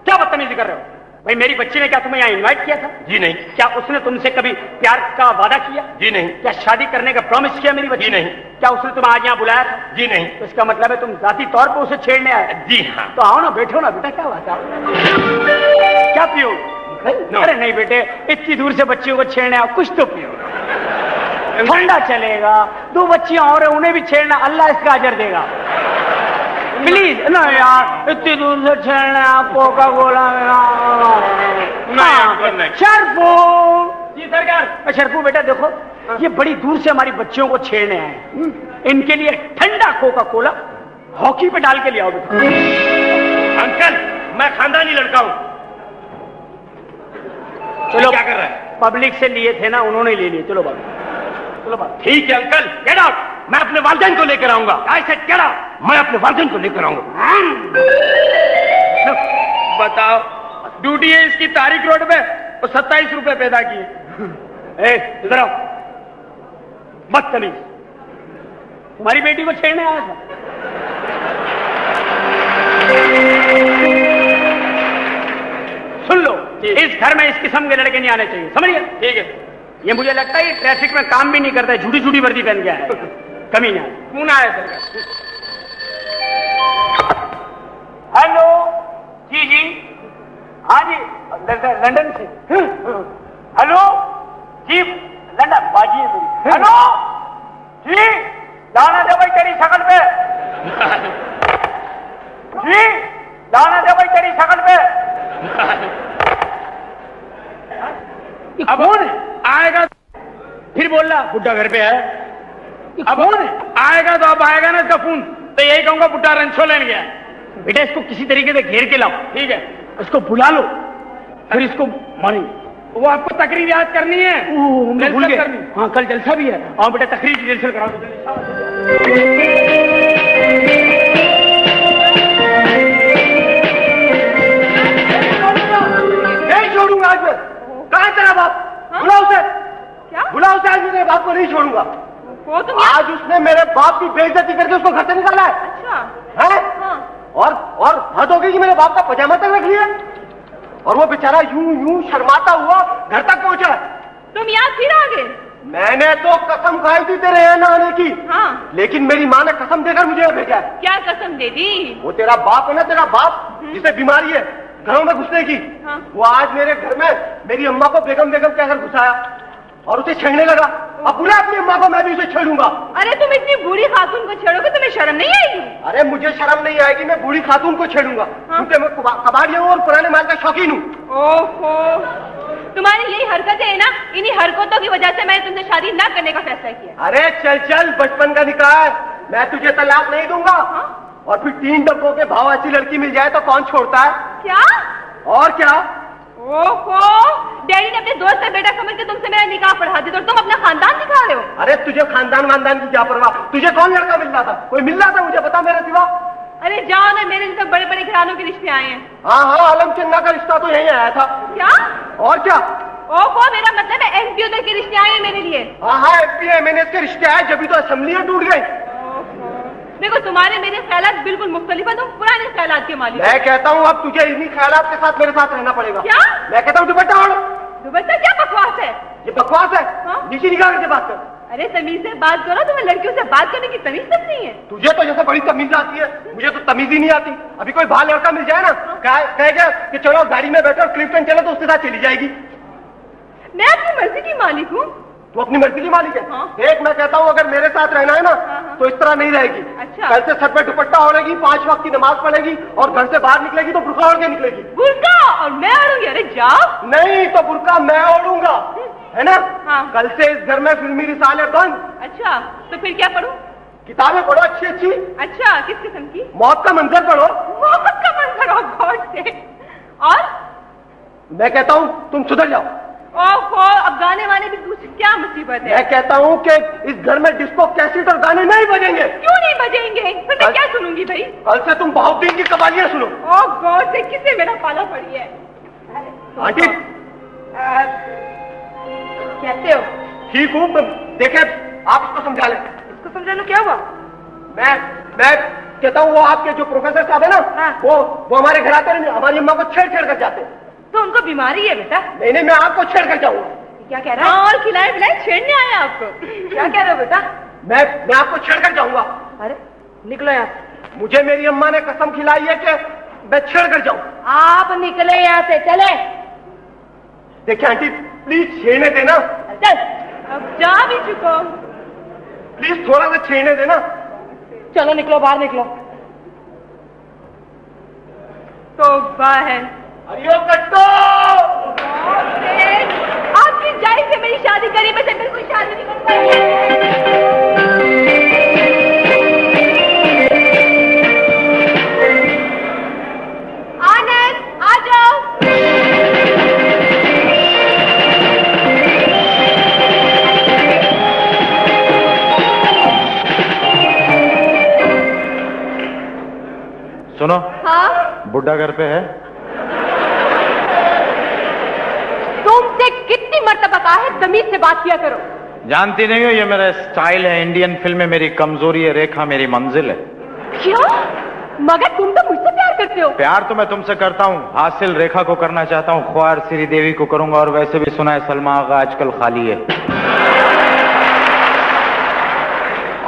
क्या बदतमीजी कर रहे हो? भाई मेरी बच्ची ने क्या तुम्हें यहाँ इनवाइट किया था? जी नहीं। क्या उसने तुमसे कभी प्यार का वादा किया? जी नहीं। क्या शादी करने का प्रॉमिस किया मेरी बच्ची? जी नहीं। क्या उसने तुम्हें आज यहाँ बुलाया था? जी नहीं। तो इसका मतलब है तुम जाती तौर पर उसे छेड़ने आए? जी हाँ। तो आओ ना, बैठो ना बेटा। क्या बात है? क्या पियो? अरे नहीं बेटे, इतनी दूर से बच्चियों को छेड़ने आओ, कुछ तो पियो। ठंडा चलेगा। दो बच्चियां और हैं, उन्हें भी छेड़ना, अल्लाह इसका अजर देगा। प्लीज ना यार, इतनी दूर से छेड़ने आपको कोका कोला। शरफू जी सरकार। शरफू बेटा देखो, ये बड़ी दूर से हमारी बच्चियों को छेड़ने आए। इनके लिए ठंडा कोका कोला हॉकी पे डाल के ले आओ बेटा। अंकल मैं खानदानी लड़का हूँ। चलो क्या कर रहा है? पब्लिक से लिए थे ना, उन्होंने ले लिए। चलो बाबू, चलो बाबू। ठीक है अंकल, गेट आउट। मैं अपने वालिदैन को लेकर आऊंगा। I said get out. मैं अपने वालिदैन को लेकर आऊंगा। बताओ, ड्यूटी है इसकी तारीख रोड पे और 27 रुपए पैदा किए। इधर आओ। बदतमीज, तुम्हारी बेटी को छेड़ने आया था। सुन लो, इस घर में इस किस्म के लड़के नहीं आने चाहिए, समझिए? ठीक है। ये मुझे लगता है ये ट्रैफिक में काम भी नहीं करता है, झूठी झूठी वर्दी पहन गया है। कमी ना। कौन आया सर? हेलो जी जी, हाँ जी, लंदन से। हेलो जी, लंदन बाजी है मेरी। हेलो जी, दाना दे भाई तेरी शकल पे। जी दाना दे भाई तेरी शकल पे। अब आएगा फिर बोल रहा बुड्ढा घर पे है। अब आएगा तो अब आएगा ना इसका फोन, तो यही कहूंगा बुड्ढा रंछो लेने गया। बेटा इसको किसी तरीके से घेर के लाओ। ठीक है, इसको बुला लो, फिर इसको मारेंगे। वो आपको तकरीर याद करनी है। हम भूल जलसा गए। करनी। हाँ कल जलसा भी है। हाँ बेटा तकरीर की जलसा करा दो। नहीं छोड़ूंगा आज मैं। कहाँ तेरा बाप? बुलाओ उसे। क्या? बुलाओ उसे, आज मेरे बाप को नहीं छोड़ूंगा। वो तुम आज उसने मेरे बाप की बेइज्जती करके उसको घर से निकाला है। अच्छा। हैं? हाँ। और हद हो गई कि मेरे बाप का पजामा तक रख लिया और वो बेचारा यूं यूं शर्माता हुआ घर तक पहुंचा। तुम यहाँ फिर आ गए? मैंने तो कसम खाई थी तेरे यहाँ न आने की, हाँ। लेकिन मेरी माँ ने कसम देकर मुझे यहाँ भेजा है। क्या कसम दे दी? वो तेरा बाप है ना, तेरा बाप जिसे बीमारी है घरों में घुसने की, हाँ। वो आज मेरे घर में मेरी अम्मा को बेगम बेगम कहकर घुसाया और उसे छेड़ने लगा। अब बोला अपनी अम्मा को मैं भी उसे छेड़ूंगा। अरे तुम इतनी बूढ़ी खातून को छेड़ोगे, तुम्हें शर्म नहीं आएगी? अरे मुझे शर्म नहीं आएगी, मैं बूढ़ी खातून को छेड़ूंगा। हाँ। क्योंकि मैं कबाड़ियों और पुराने माल का शौकीन हूँ। ओहो, तुम्हारी यही हरकतें है ना, इन्हीं हरकतों की वजह से मैंने तुमसे शादी न करने का फैसला किया। अरे चल चल, बचपन का निकाह है, मैं तुझे तलाक नहीं दूंगा। हाँ? और फिर 3 डब्बों के भाव ऐसी लड़की मिल जाए तो कौन छोड़ता है? क्या? और क्या? ओहो, डैडी ने अपने दोस्त का बेटा समझ के तुमसे मेरा निकाह पढ़ा दिया, तो तुम अपना खानदान दिखा रहे हो। अरे तुझे खानदान वानदान की क्या परवाह? तुझे कौन लड़का मिल रहा था? कोई मिल रहा था मुझे बता मेरे सिवा? अरे जाओ ना, मेरे जैसे बड़े बड़े घरानों के रिश्ते आए हैं। हाँ हाँ, आलम चंदा का रिश्ता तो यही आया था। क्या? और क्या? ओहो, मेरा मतलब है एमपी तक के रिश्ते आए हैं मेरे लिए। हाँ एमपी एमएनए के रिश्ते आए, जब भी तो असेंबलियां टूट गई। देखो तुम्हारे मेरे ख्यालात बिल्कुल मुख्तलिफ है, तुम पुराने ख्यालात के मालिक। मैं कहता हूँ अब तुझे इन्हीं ख्यालात के साथ मेरे साथ रहना पड़ेगा। क्या? मैं कहता हूँ दुपट्टा ओढ़। दुपट्टा क्या बकवास है? ये बकवास है। हाँ? नीचे निकाल करके बात कर। अरे तमीज से बात करो, तुम्हें लड़कियों से बात करने की तमीज तक नहीं है। तुझे तो जैसे बड़ी तमीज आती है, मुझे तो तमीज ही नहीं आती। अभी कोई बाहर लड़का मिल जाए ना, कहेगा कि चलो गाड़ी में बैठो क्लिफ्टन चलो, तो उसके साथ चली जाएगी। मैं अपनी मर्जी की मालिक हूँ। तू अपनी मर्जी की मालिक है। हाँ। देख मैं कहता हूँ अगर मेरे साथ रहना है ना, तो इस तरह नहीं रहेगी। अच्छा। कल से सर पे दुपट्टा ओढ़ेगी, 5 वक्त की नमाज पढ़ेगी, और घर से बाहर निकलेगी तो बुर्का ओढ़ के निकलेगी। बुर्का? और मैं ओढ़ूंगी? अरे जाओ। नहीं तो बुर्का मैं ओढ़ूंगा, है ना? हाँ। कल से इस घर में फिल्मी रिसाले बंद। अच्छा, तो फिर क्या पढ़ूं? किताबें पढ़ो अच्छी अच्छी। अच्छा, किस किस्म की? मौत का मंजर पढ़ो। मौत का मंजर? हो गॉड से। और मैं कहता हूँ तुम सुधर जाओ। ओहो, अब गाने वाने भी कुछ क्या मुसीबत है? मैं कहता हूँ कि इस घर में डिस्को कैसेट और गाने नहीं बजेंगे। क्यों नहीं बजेंगे? फिर मैं क्या सुनूंगी भाई? कल से तुम बहुद्दीन की कवालियां सुनो। ओह गॉड से, किसे मेरा पाला पड़ी है? आंटी कैसे हो? ठीक हूँ। देखे आप इसको समझा लें। इसको समझा लो, क्या हुआ? मैं कहता हूँ वो आपके जो प्रोफेसर साहब है ना, हाँ। वो हमारे घर आते हैं, हमारी अम्मा को छेड़ कर जाते हैं। तो उनको बीमारी है बेटा। नहीं मैं आपको छेड़ कर जाऊंगा। क्या कह रहा है? और खिलाए पिलाए छेड़ने आया आपको? क्या कह रहे हो बेटा? मैं आपको छेड़ कर जाऊंगा। अरे निकलो यहाँ से। मुझे मेरी अम्मा ने कसम खिलाई है कि मैं छेड़ कर जाऊं। आप निकले यहाँ से, चले। देखिए आंटी प्लीज छेड़ने देना। चल, अब जा भी चुको। प्लीज थोड़ा सा छेड़ने देना। चलो निकलो, बाहर निकलो। तौबा है। अरियो कट्टो। आपकी जाय से मेरी शादी करी, मैं से बिल्कुल शादी नहीं कर पाई। आनंद आ जाओ। सुनो, हाँ? बुड्ढा घर पे है? तुमसे कितनी मर्तबा कहा है तमीज से बात किया करो। जानती नहीं हो ये मेरा स्टाइल है, इंडियन फिल्म में मेरी कमजोरी है, रेखा मेरी मंजिल है। क्या? मगर तुम तो मुझसे प्यार करते हो। प्यार तो मैं तुमसे करता हूँ, हासिल रेखा को करना चाहता हूँ, ख्वार श्री देवी को करूंगा, और वैसे भी सुना है सलमा आगा आजकल खाली है।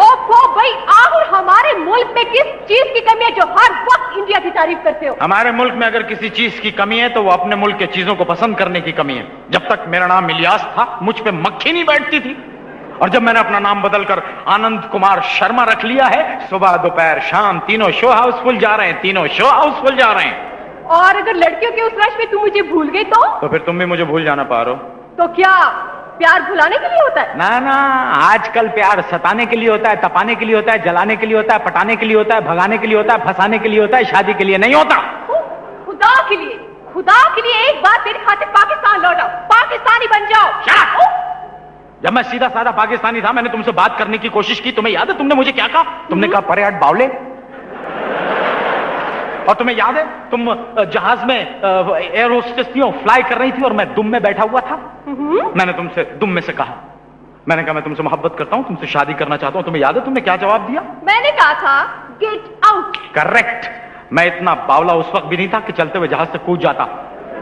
ओफो भाई, आखिर हमारे मुल्क में किस चीज की कमी है जो हर वक्त इंडिया की तारीफ करते हो? हमारे मुल्क में अगर किसी चीज की कमी है तो वो अपने मुल्क के चीजों को पसंद करने की कमी है। जब तक मेरा नाम इलियास था मुझ पे मक्खी नहीं बैठती थी, और जब मैंने अपना नाम बदलकर आनंद कुमार शर्मा रख लिया है, सुबह दोपहर शाम तीनों शो हाउसफुल जा रहे हैं, तीनों शो हाउसफुल जा रहे हैं। और अगर लड़कियों के उस रश में तुम मुझे भूल गई तो फिर तुम भी मुझे भूल जाना पारो। तो क्या प्यार भुलाने के लिए होता है? ना, आजकल प्यार सताने के लिए होता है, तपाने के लिए होता है, जलाने के लिए होता है, पटाने के लिए होता है, भगाने के लिए होता है, फंसाने के लिए होता है, शादी के लिए नहीं होता। खुदा के लिए एक बार मेरी खातिर पाकिस्तान लौटाओ, पाकिस्तानी बन जाओ। जब मैं सीधा साधा पाकिस्तानी था, मैंने तुमसे बात करने की कोशिश की, तुम्हें याद है तुमने मुझे क्या कहा? तुमने कहा परे हट बावले। और तुम्हें याद है तुम जहाज में एयर होस्टेस थी, फ्लाई कर रही थी, और मैं दुम में बैठा हुआ था। मैंने तुमसे दुम में से कहा, मैंने कहा मैं तुमसे मोहब्बत करता हूं, तुमसे शादी करना चाहता हूं। तुम्हें याद है तुमने क्या जवाब दिया? मैंने कहा था गेट आउट। करेक्ट। मैं इतना बावला उस वक्त भी नहीं था कि चलते हुए जहाज से कूद जाता।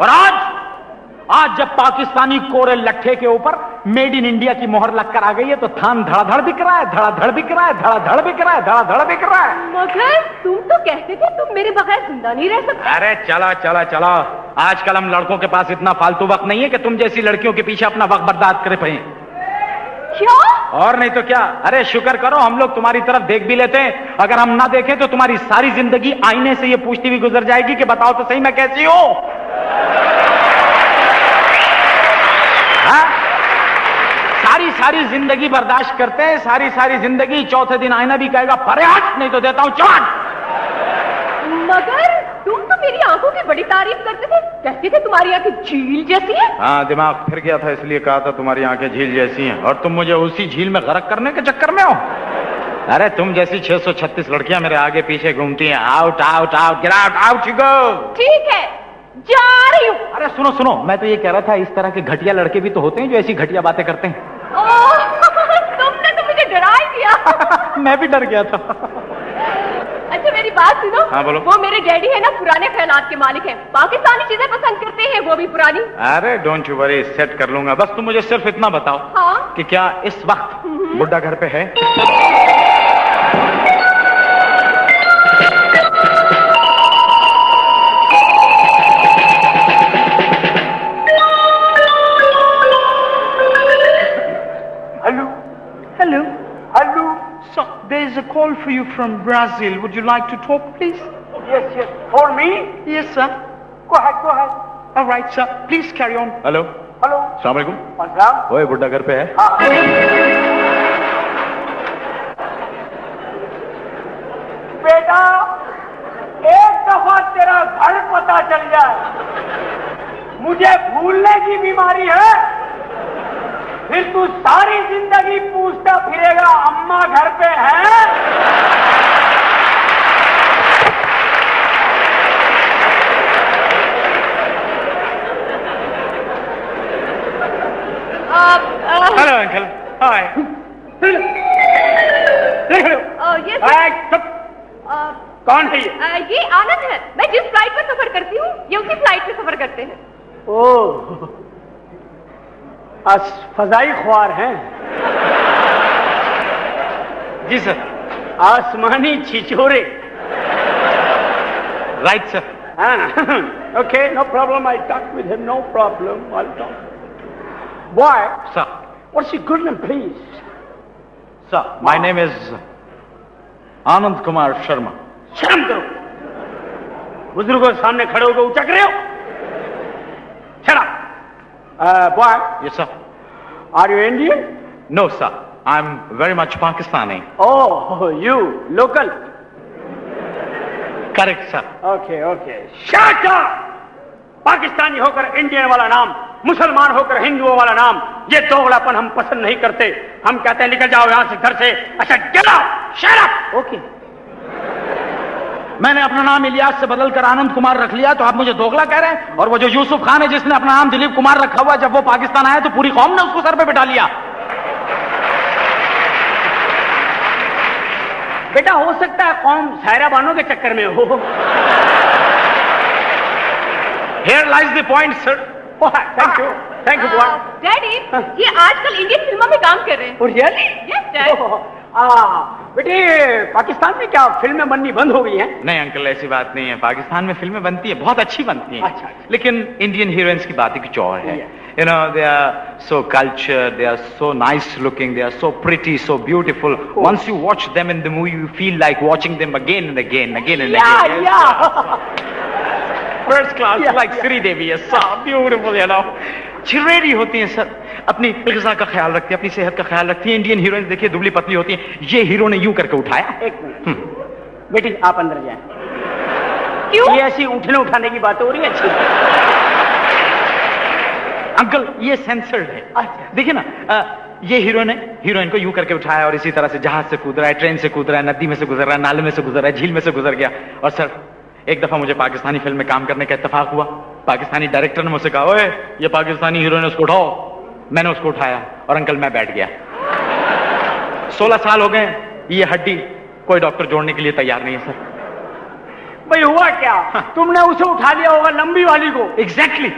और आज जब पाकिस्तानी कोरे लट्ठे के ऊपर मेड इन इंडिया की मोहर लगकर आ गई है, तो थान धड़ाधड़ बिक रहा है, धड़ाधड़ बिक रहा है, धड़ाधड़ बिक रहा है, धड़ाधड़ बिक रहा है। मगर तुम तो कहते थे तुम मेरे बगैर जिंदा नहीं रह सकते। अरे चला, आजकल हम लड़कों के पास इतना फालतू वक्त नहीं है कि तुम जैसी लड़कियों के पीछे अपना वक्त बर्बाद करे पाए। क्या? और नहीं तो क्या। अरे शुक्र करो हम लोग तुम्हारी तरफ देख भी लेते हैं, अगर हम ना देखें तो तुम्हारी सारी जिंदगी आईने से ये पूछती हुई गुजर जाएगी कि बताओ तो सही मैं कैसी हूं। सारी जिंदगी बर्दाश्त करते हैं, सारी जिंदगी, चौथे दिन आईना भी कहेगा परे हट, नहीं तो देता हूं चोट। मगर तुम तो मेरी आंखों की बड़ी तारीफ करते थे, कहते थे तुम्हारी आंखें झील जैसी है। हाँ, दिमाग फिर गया था इसलिए कहा था तुम्हारी आंखें झील जैसी हैं, और तुम मुझे उसी झील में गरक करने के चक्कर में हो। अरे तुम जैसी 636 लड़कियां मेरे आगे पीछे घूमती हैं। Out out out, get out, out you go. ठीक है, जा रही हूँ। अरे सुनो सुनो, मैं तो ये कह रहा था इस तरह के घटिया लड़के भी तो होते हैं जो ऐसी घटिया बातें करते हैं। तुमने तो मुझे डरा ही दिया। मैं भी डर गया था। अच्छा मेरी बात सुनो। हाँ बोलो। वो मेरे डैडी है ना, पुराने ख्यालात के मालिक हैं, पाकिस्तानी चीजें पसंद करते हैं, वो भी पुरानी। अरे डोंट यू वरी, सेट कर लूंगा। बस तुम मुझे सिर्फ इतना बताओ हाँ? कि क्या इस वक्त बुड्ढा घर पे है? Hello. Hello. Hello. So, there is a call for you from Brazil. Would you like to talk, please? Yes, yes. For me? Yes, sir. Go ahead, go ahead. All right, sir. Please carry on. Hello. Hello. अस्सलाम वालेकुम। Assalam. ओए बुड्ढा घर पे है? बेटा, एक दफा तेरा घर पता चल जाए, मुझे भूलने की बीमारी है, फिर तू सारी जिंदगी पूछता फिरेगा अम्मा घर पे है? Hello uncle. हाय। ये कौन है ये? ये आनंद है। मैं जिस फ्लाइट पर सफर करती हूँ ये उसी फ्लाइट पे सफर करते हैं। ओह, फजाई ख्वार हैं। जी सर। आसमानी छिछोरे। Right sir. Okay, no problem. I'll talk with him. No problem. I'll talk. Boy, Sir. what's your good name, please? Sir, my name is Anand Kumar Sharma. शर्म करो, बुजुर्गों के सामने खड़े होकर उचक रहे हो। Shut up. Boy, Yes, sir. are you Indian? No, sir. I'm very much Pakistani. Oh, you local. Correct, sir. Okay, okay. Shut up. Pakistani होकर इंडियन वाला नाम, मुसलमान होकर हिंदुओं वाला नाम, ये दोगलापन हम पसंद नहीं करते। हम कहते हैं निकल जाओ यहां से, घर से। अच्छा, get out. Shut up. Okay. मैंने अपना नाम इलियास से बदलकर आनंद कुमार रख लिया तो आप मुझे दोगला कह रहे हैं? और वो जो यूसुफ खान है जिसने अपना नाम दिलीप कुमार रखा हुआ, जब वो पाकिस्तान आया तो पूरी कौम ने उसको सर पे बिठा लिया। बेटा, हो सकता है कौम सायरा बानो के चक्कर में हो। Here lies the point, sir. Thank you, thank you boy. Daddy, ये आजकल इंडियन फिल्मों में काम कर रहे हैं। रियली? Yes, Dad. बेटे, पाकिस्तान में क्या फिल्में बननी बंद हो गई हैं? नहीं अंकल, ऐसी बात नहीं है। पाकिस्तान में फिल्में बनती है, बहुत अच्छी बनती हैं। अच्छा। लेकिन इंडियन हीरोइंस की बात ही कुछ और है। You know, they are so cultured, they are so nice looking, they are so pretty, so beautiful. Once you watch them in the movie, you feel like watching them again and again, again and again. Yeah. First class, Yeah, like yeah. Sri Devi is so beautiful, you know. चिरेरी होती हैं sir, अपनी ग़िज़ा का ख्याल रखती है, अपनी सेहत का ख्याल रखती है। इंडियन हीरोइन देखिए दुबली पतली होती है, ये हीरो ने यूं करके उठाया। एक मिनट बेटी, आप अंदर जाएं। क्यों? ये ऐसी उठने उठाने की बात हो रही है? अच्छी अंकल, ये सेंसर्ड है। अच्छा। देखिए ना, ये हीरोइन को यूं करके उठाया और इसी तरह से जहाज से कूद रहा है, ट्रेन से कूद रहा है, नदी में से गुजर रहा है, नाले में से गुजर रहा है, झील में से गुजर गया। और सर, एक दफा मुझे पाकिस्तानी फिल्म में काम करने का इत्तेफाक हुआ। पाकिस्तानी डायरेक्टर ने मुझसे कहा, ओए ये पाकिस्तानी हीरोइन उसको उठाओ। मैंने उसको उठाया और अंकल मैं बैठ गया। 16 साल हो गए, ये हड्डी कोई डॉक्टर जोड़ने के लिए तैयार नहीं है सर। भाई हुआ क्या? तुमने उसे उठा लिया होगा, लंबी वाली को। एग्जैक्टली।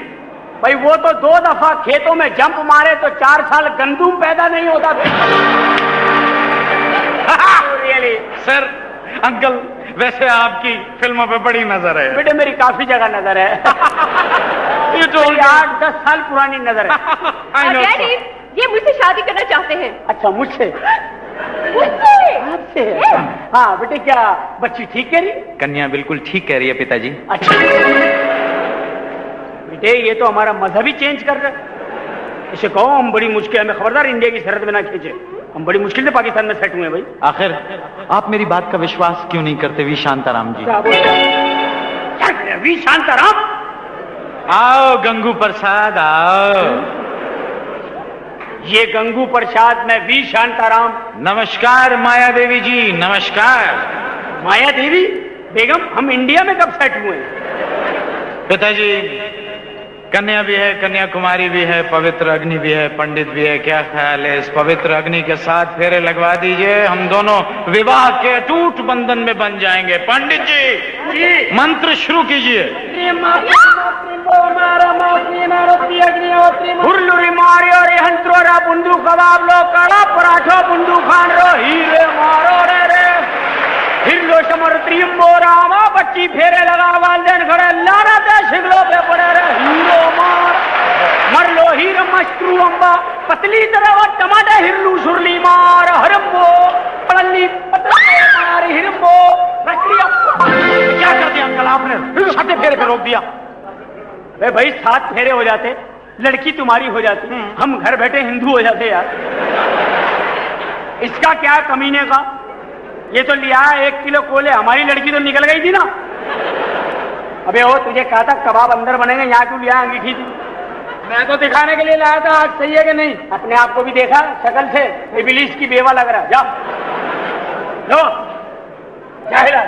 भाई वो तो 2 दफा खेतों में जंप मारे तो 4 साल गंदुम पैदा नहीं होता। रियली सर, अंकल वैसे आपकी फिल्मों पे बड़ी नजर है। बेटे, मेरी काफी जगह नजर है। ये तो 8-10 साल पुरानी नजर है। डैडी, ये मुझसे शादी करना चाहते हैं। अच्छा, मुझसे? मुझसे? आपसे? हाँ बेटे, क्या बच्ची ठीक कह रही? कन्या बिल्कुल ठीक कह रही है पिताजी। अच्छा बेटे, ये तो हमारा मजहब ही चेंज कर रहा है। इसे कहो हम बड़ी मुश्किल, हमें खबरदार इंडिया की सरहद में ना खींचे। हम बड़ी मुश्किल से पाकिस्तान में सेट हुए हैं भाई। आखिर आप मेरी बात का विश्वास क्यों नहीं करते वी शांताराम जी? क्या बोलते हैं? क्या कह रहे हैं? वी शांताराम? आओ गंगू प्रसाद आओ। ये गंगू प्रसाद, मैं वी शांताराम। नमस्कार माया देवी जी, नमस्कार। माया देवी बेगम, हम इंडिया में कब सेट हुए? पिताजी, कन्या भी है, कन्याकुमारी भी है, पवित्र अग्नि भी है, पंडित भी है। क्या ख्याल है? इस पवित्र अग्नि के साथ फेरे लगवा दीजिए, हम दोनों विवाह के अटूट बंधन में बन जाएंगे। पंडित जी मंत्र शुरू कीजिए। हुर्लुरी मारियो रे हंत्रो रा बुंदू कबाब लो कड़ा पराठो बुंदू खान रो हीरे मारो रे हिरलो समर त्रियम्बो रामा बच्ची फेरे लगा वालदेन खड़े लाना ते शिगलो पे पड़े रे हीरो मार मर लो हीर मस्त्रु अंबा पतली तरह वो टमाटे हिरलू सुरली मार हरम्बो पड़ली पतली मार हिरम्बो रखड़ी क्या कर दिया अंकल आपने? छठे फेरे पे रोक दिया। वे भाई 7 फेरे हो जाते, लड़की तुम्हारी हो जाती, हम घर बैठे हिंदू हो जाते यार। इसका क्या कमीने का? ये तो लिया 1 किलो कोले, हमारी लड़की तो निकल गई थी ना। अबे ओ तुझे कहा था कबाब अंदर बनेंगे, यहाँ क्यों लिया अंगीठी थी? मैं तो दिखाने के लिए लाया था, आज सही है कि नहीं? अपने आप को भी देखा शक्ल से, इबलीस की बेवा लग रहा है। जा लो क्या हिला?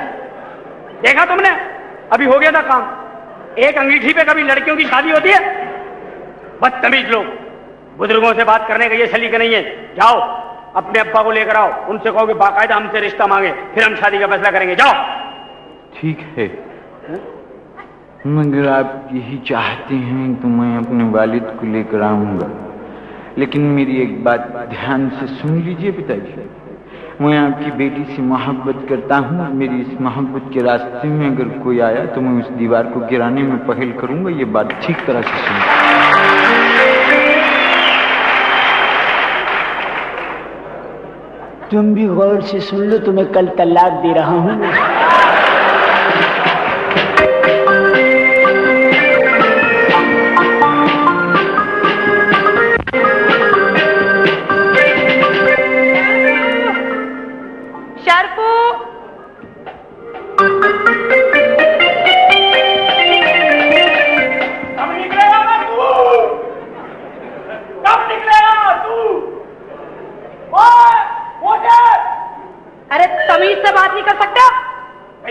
देखा तुमने? अभी हो गया था काम। एक अंगीठी पे कभी लड़कियों की शादी होती है? बदतमीज लोग, बुजुर्गों से बात करने का ये सलीका नहीं है। जाओ अपने अब्बा को लेकर आओ, उनसे कहो कि बाकायदा हमसे रिश्ता मांगे, फिर हम शादी का फैसला करेंगे। जाओ। ठीक है, मगर आप यही चाहते हैं तो मैं अपने वालिद को लेकर आऊंगा, लेकिन मेरी एक बात ध्यान से सुन लीजिए पिताजी। मैं आपकी बेटी से मोहब्बत करता हूँ। मेरी इस मोहब्बत के रास्ते में अगर कोई आया तो मैं उस दीवार को गिराने में पहल करूंगा। ये बात ठीक तरह से सुन। तुम भी गौर से सुन लो, तुम्हें कल तलाक दे रहा हूँ।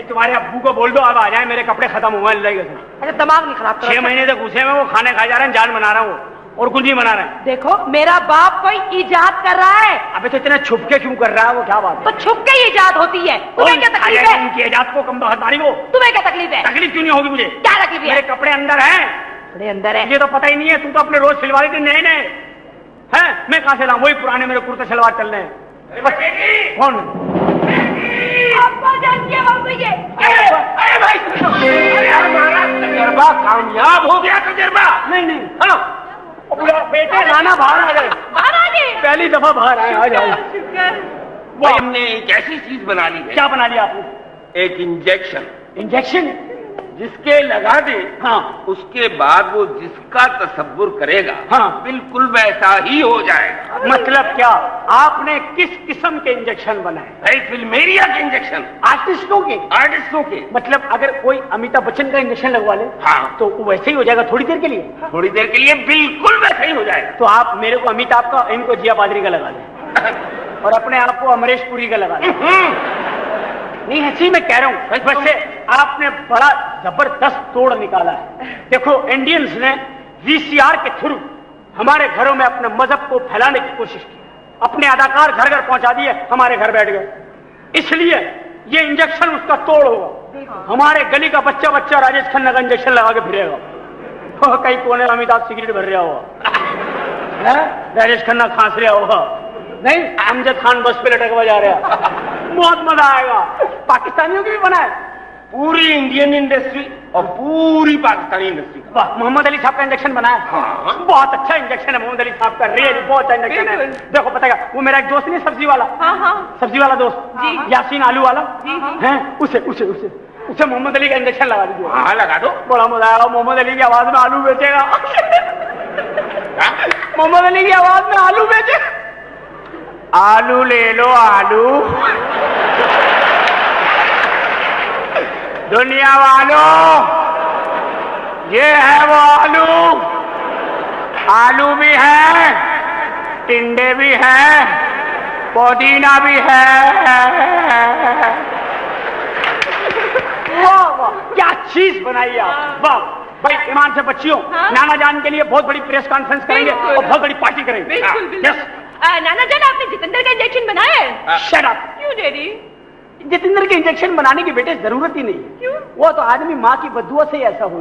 तुम्हारे अब्बू को बोल दो अब आ जाए, मेरे कपड़े खत्म हुए। अरे दिमाग नहीं खराब करो। 6 महीने से घुसे में वो खाने खाए जा रहे हैं, जान बना रहा हूँ और कुछ नहीं बना रहे हैं। देखो मेरा बाप कोई इजाद कर रहा है। अबे तो इतना छुप के क्यों कर रहा है? वो क्या बात है? तो छुप के इजाद होती है। तुम्हें क्या तकलीफ है? उनकी इजाद को कम बहतारी को तुम्हें क्या तकलीफ है? तकलीफ क्यों नहीं होगी मुझे? क्या तकलीफ है? मेरे कपड़े अंदर हैं। कपड़े अंदर है? ये तो पता ही नहीं है। तू तो अपने रोज सिलवा देती नए नए हैं, मैं कहां से लाऊं? वही पुराने मेरे कुर्ते सलवार चल रहे हैं। कौन? अरे भाई, अरे हमारा तजर्बा कामयाब हो गया। तजर्बा नहीं हाँ बेटे नाना बाहर आ गए। पहली दफा बाहर आए। आ जाओ। भाई हमने एक ऐसी चीज बना ली है। क्या बना लिया आपने? एक इंजेक्शन। इंजेक्शन जिसके लगा दे, हाँ, उसके बाद वो जिसका तसव्वुर करेगा, हाँ, बिल्कुल वैसा ही हो जाएगा। मतलब क्या? आपने किस किस्म के इंजेक्शन बनाए? भाई फिल्मेरिया के इंजेक्शन। आर्टिस्टों के? मतलब अगर कोई अमिताभ बच्चन का इंजेक्शन लगवा ले, हाँ, तो वो वैसे ही हो जाएगा थोड़ी देर के लिए? थोड़ी देर के लिए बिल्कुल वैसे ही हो जाएगा। तो आप मेरे को अमिताभ का, इनको जिया पादरी का लगा दें और अपने आप को अमरीश पुरी का लगा दें। नहीं हंसी मैं कह रहा हूँ, वैसे आपने बड़ा जबरदस्त तोड़ निकाला है। देखो इंडियंस ने वीसीआर के थ्रू हमारे घरों में अपने मजहब को फैलाने की कोशिश की, अपने अदाकार घर घर पहुंचा दिए, हमारे घर बैठ गए। इसलिए ये इंजेक्शन उसका तोड़ होगा। हमारे गली का बच्चा राजेश खन्ना का इंजेक्शन लगा के फिरेगा, तो कई कोने में अमिताभ सिगरेट भर रहा होगा, राजेश खन्ना खांस रहा होगा, नहीं अमजद खान बस पे लटक बजा रहा। बहुत मजा आएगा। पाकिस्तानियों की भी बनाए, पूरी इंडियन इंडस्ट्री और पूरी पाकिस्तानी इंडस्ट्री। वाह, मोहम्मद अली साहब का इंजेक्शन बनाया। हाँ। बहुत अच्छा इंजेक्शन है मोहम्मद अली साहब का, रियली बहुत अच्छा इंजेक्शन है। देखो पता है, वो मेरा एक दोस्त नहीं सब्जी वाला, सब्जी वाला दोस्त यासीन आलू वाला है, उसे मोहम्मद अली का इंजेक्शन लगा दीजिए। हाँ लगा दो, बड़ा मजा आएगा। मोहम्मद अली की आवाज में आलू बेचेगा। मोहम्मद अली की आवाज में आलू बेचेगा। आलू ले लो आलू, दुनिया वालों ये है वो आलू। आलू भी है, टिंडे भी है, पुदीना भी है। वाह वाह क्या चीज बनाई आप। वाह भाई ईमान से बच्चियों, हाँ? नाना जान के लिए बहुत बड़ी प्रेस कॉन्फ्रेंस करेंगे बिल्कुल। और बहुत बड़ी पार्टी करेंगे। बिल्कुल बिल्कुल। नाना जान, आपने जितेंद्र का इंजेक्शन बनाया है? Shut up. क्यों डैडी? जितेंद्र के इंजेक्शन बनाने की बेटे जरूरत ही नहीं है। क्यों? वो तो आदमी माँ की बदुआ से ही ऐसा हो ओ!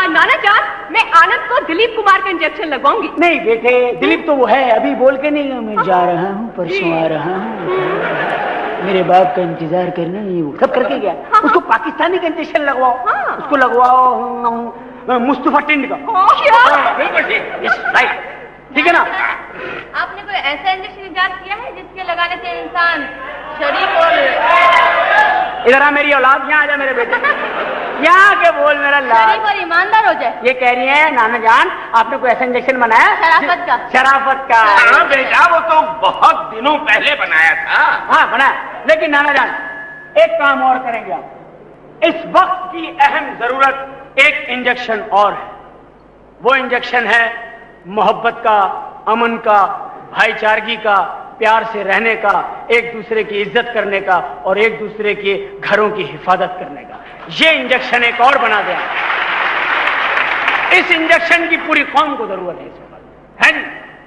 नाना जान, मैं आनंद को दिलीप कुमार का इंजेक्शन लगवाऊंगी। नहीं बेटे, दिलीप तो वो है, अभी बोल के नहीं मैं जा रहा हूँ, परसों आ रहा हूँ, मेरे बाप का इंतजार करना, ये वो सब करके गया। हाँ। उसको पाकिस्तानी का इंजेक्शन लगवाओ। हाँ। उसको लगवाओ मुस्तफा टिंड का। क्या? बिल्कुल ठीक, यस राइट, ठीक है ना? आपने कोई ऐसा इंजेक्शन इजाद किया है जिसके लगाने से इंसान शरीफ और इधर आ मेरी औलाद, यहाँ आ जा मेरे बेटे, यहाँ के बोल मेरा लाल। शरीफ और ईमानदार हो जाए? ये कह रही है नाना जान, आपने कोई ऐसा इंजेक्शन बनाया? शराफत का। शराफत का। हाँ बेटा, वो तो बहुत दिनों पहले बनाया था। हाँ बनाया, लेकिन नाना जान एक काम और करेंगे आप। इस वक्त की अहम जरूरत एक इंजेक्शन और है। वो इंजेक्शन है मोहब्बत का, अमन का, भाईचारगी का, प्यार से रहने का, एक दूसरे की इज्जत करने का और एक दूसरे के घरों की हिफाजत करने का। ये इंजेक्शन एक और बना दें। इस इंजेक्शन की पूरी कौम को जरूरत है इस वक्त, है?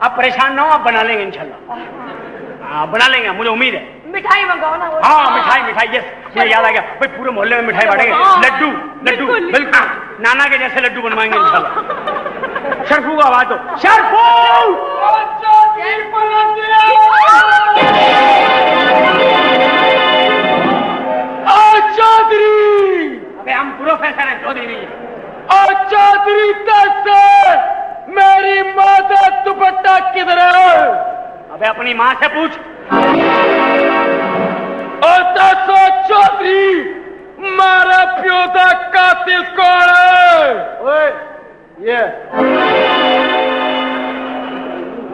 आप परेशान ना हो, आप बना लेंगे इंशाल्लाह। हाँ बना लेंगे, मुझे उम्मीद है। मिठाई मंगाओ ना। हाँ मिठाई मिठाई, यस, मुझे याद आ गया भाई, पूरे मोहल्ले में मिठाई बांटेंगे। हाँ, लड्डू लड्डू बिल्कुल। बिल्कुल नाना के जैसे लड्डू बनवाएंगे इंशाल्लाह। शर्फू का आवाज दो, शर्फू। चौधरी, अबे हम प्रोफेसर हैं, चौधरी नहीं है। और चौधरी कैसे? मेरी माँ का दुपट्टा किधर है? अबे अपनी माँ से पूछ। चौधरी, मारा प्यो का कातिल कौन है? ओए, ये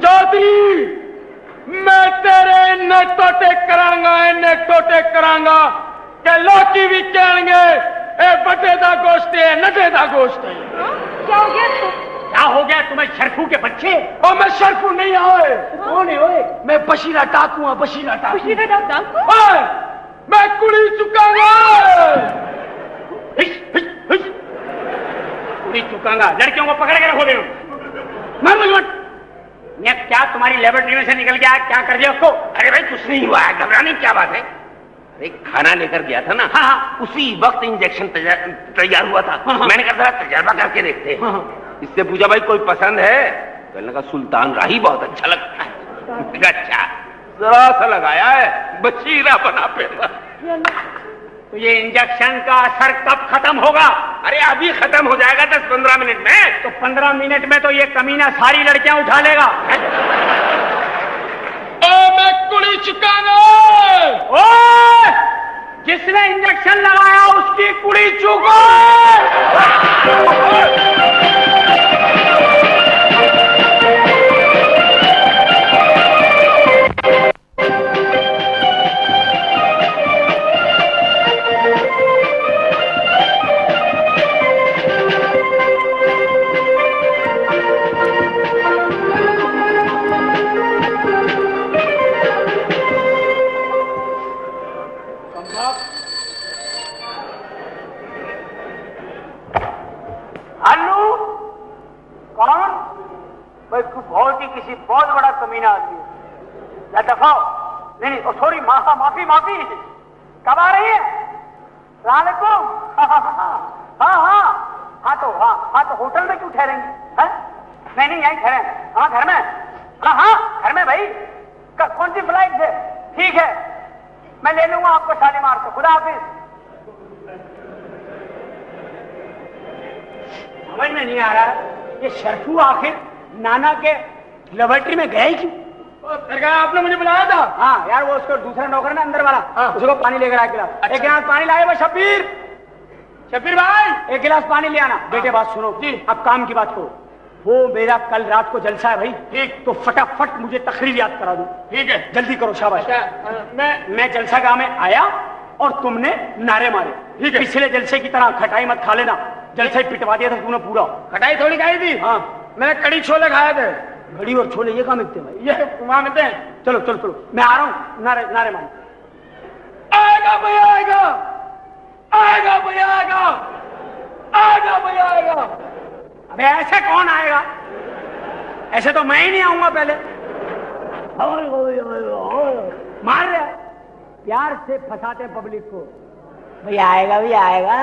चौधरी, मैं तेरे इन्ने टोटे करांगा कि लोकी भी कहेंगे ए बटे दा गोश्त है, नटे दा गोश्त है। क्या हो गया? क्या हो गया तुम्हें शर्फू के बच्चे? और मैं शर्फू नहीं आए। कौन है ओए? मैं बशीरा टाकू हूं, बशीरा टाकू। बशीरा टाकू? ओए, मैं कुड़ी चुकांगा। कुड़ी चुकांगा, लड़कियों को पकड़ के रखो दे। मैं क्या तुम्हारी लेबोरेटरी में से निकल गया? क्या कर दिया उसको? अरे भाई कुछ नहीं हुआ है, घबराने की क्या बात है? अरे खाना लेकर गया था ना, हाँ हाँ, उसी वक्त इंजेक्शन तैयार हुआ था। हाँ, हाँ। मैंने कहा जरा तजर्बा करके देखते हैं। हाँ। इससे पूछा भाई कोई पसंद है? कहने लगा सुल्तान राही बहुत अच्छा लगता है। मैंने कहा, अच्छा, जरा सा लगाया है, बशीरा बना पे। तो ये इंजेक्शन का असर कब खत्म होगा? अरे अभी खत्म हो जाएगा 10-15 मिनट में। तो 15 मिनट में तो ये कमीना सारी लड़कियां उठा लेगा। मैं कुड़ी चुकांगा। ओए, जिसने इंजेक्शन लगाया उसकी कुड़ी चुको। अन्नू, कौन? भाई तू बहुत ही किसी बहुत बड़ा कमीना आदमी है। या दफाओ। नहीं, सॉरी, माफी। कब आ रही है? सलामुअलैकुम। हाँ तो होटल में क्यों ठहरेंगे? नहीं यहीं ठहरे। हाँ घर में। हाँ घर में भाई। कौन सी फ्लाइट से? ठीक है, मैं ले लूंगा आपको शालीमार से। खुदा हाफिज। समझ में नहीं आ रहा ये शर्फू आखिर नाना के लेबोरेटरी में गए क्यों? सरकार आपने मुझे बुलाया था। हाँ यार, वो उसको दूसरा नौकर ना अंदर वाला, उसको पानी लेकर आया गिलास। अच्छा। एक गिलास पानी लाए वो शब्बीर भाई, एक गिलास पानी ले आना। बेटे बात सुनो जी, अब काम की बात करो। वो मेरा कल रात को जलसा है भाई। ठीक, तो फटाफट मुझे तकरीर याद करा दो। ठीक है, जल्दी करो, शाबाश। मैं जलसा गाह में आया और तुमने नारे मारे। ठीक है, पिछले जलसे की तरह खटाई मत खा लेना। जलसा ही पिटवा दिया था तूने पूरा। खटाई थोड़ी खाई थी। हाँ, मैंने कड़ी छोले खाए थे। घड़ी और छोले ये कहाँ मिलते हैं भाई? ये वहां मिलते हैं। चलो मैं आ रहा हूँ। नारे मान। आएगा भैया आएगा। आएगा भाई आएगा। अबे ऐसे कौन आएगा? ऐसे तो मैं ही नहीं आऊंगा पहले। मार रहे प्यार से फंसाते पब्लिक को। भाई आएगा भी आएगा,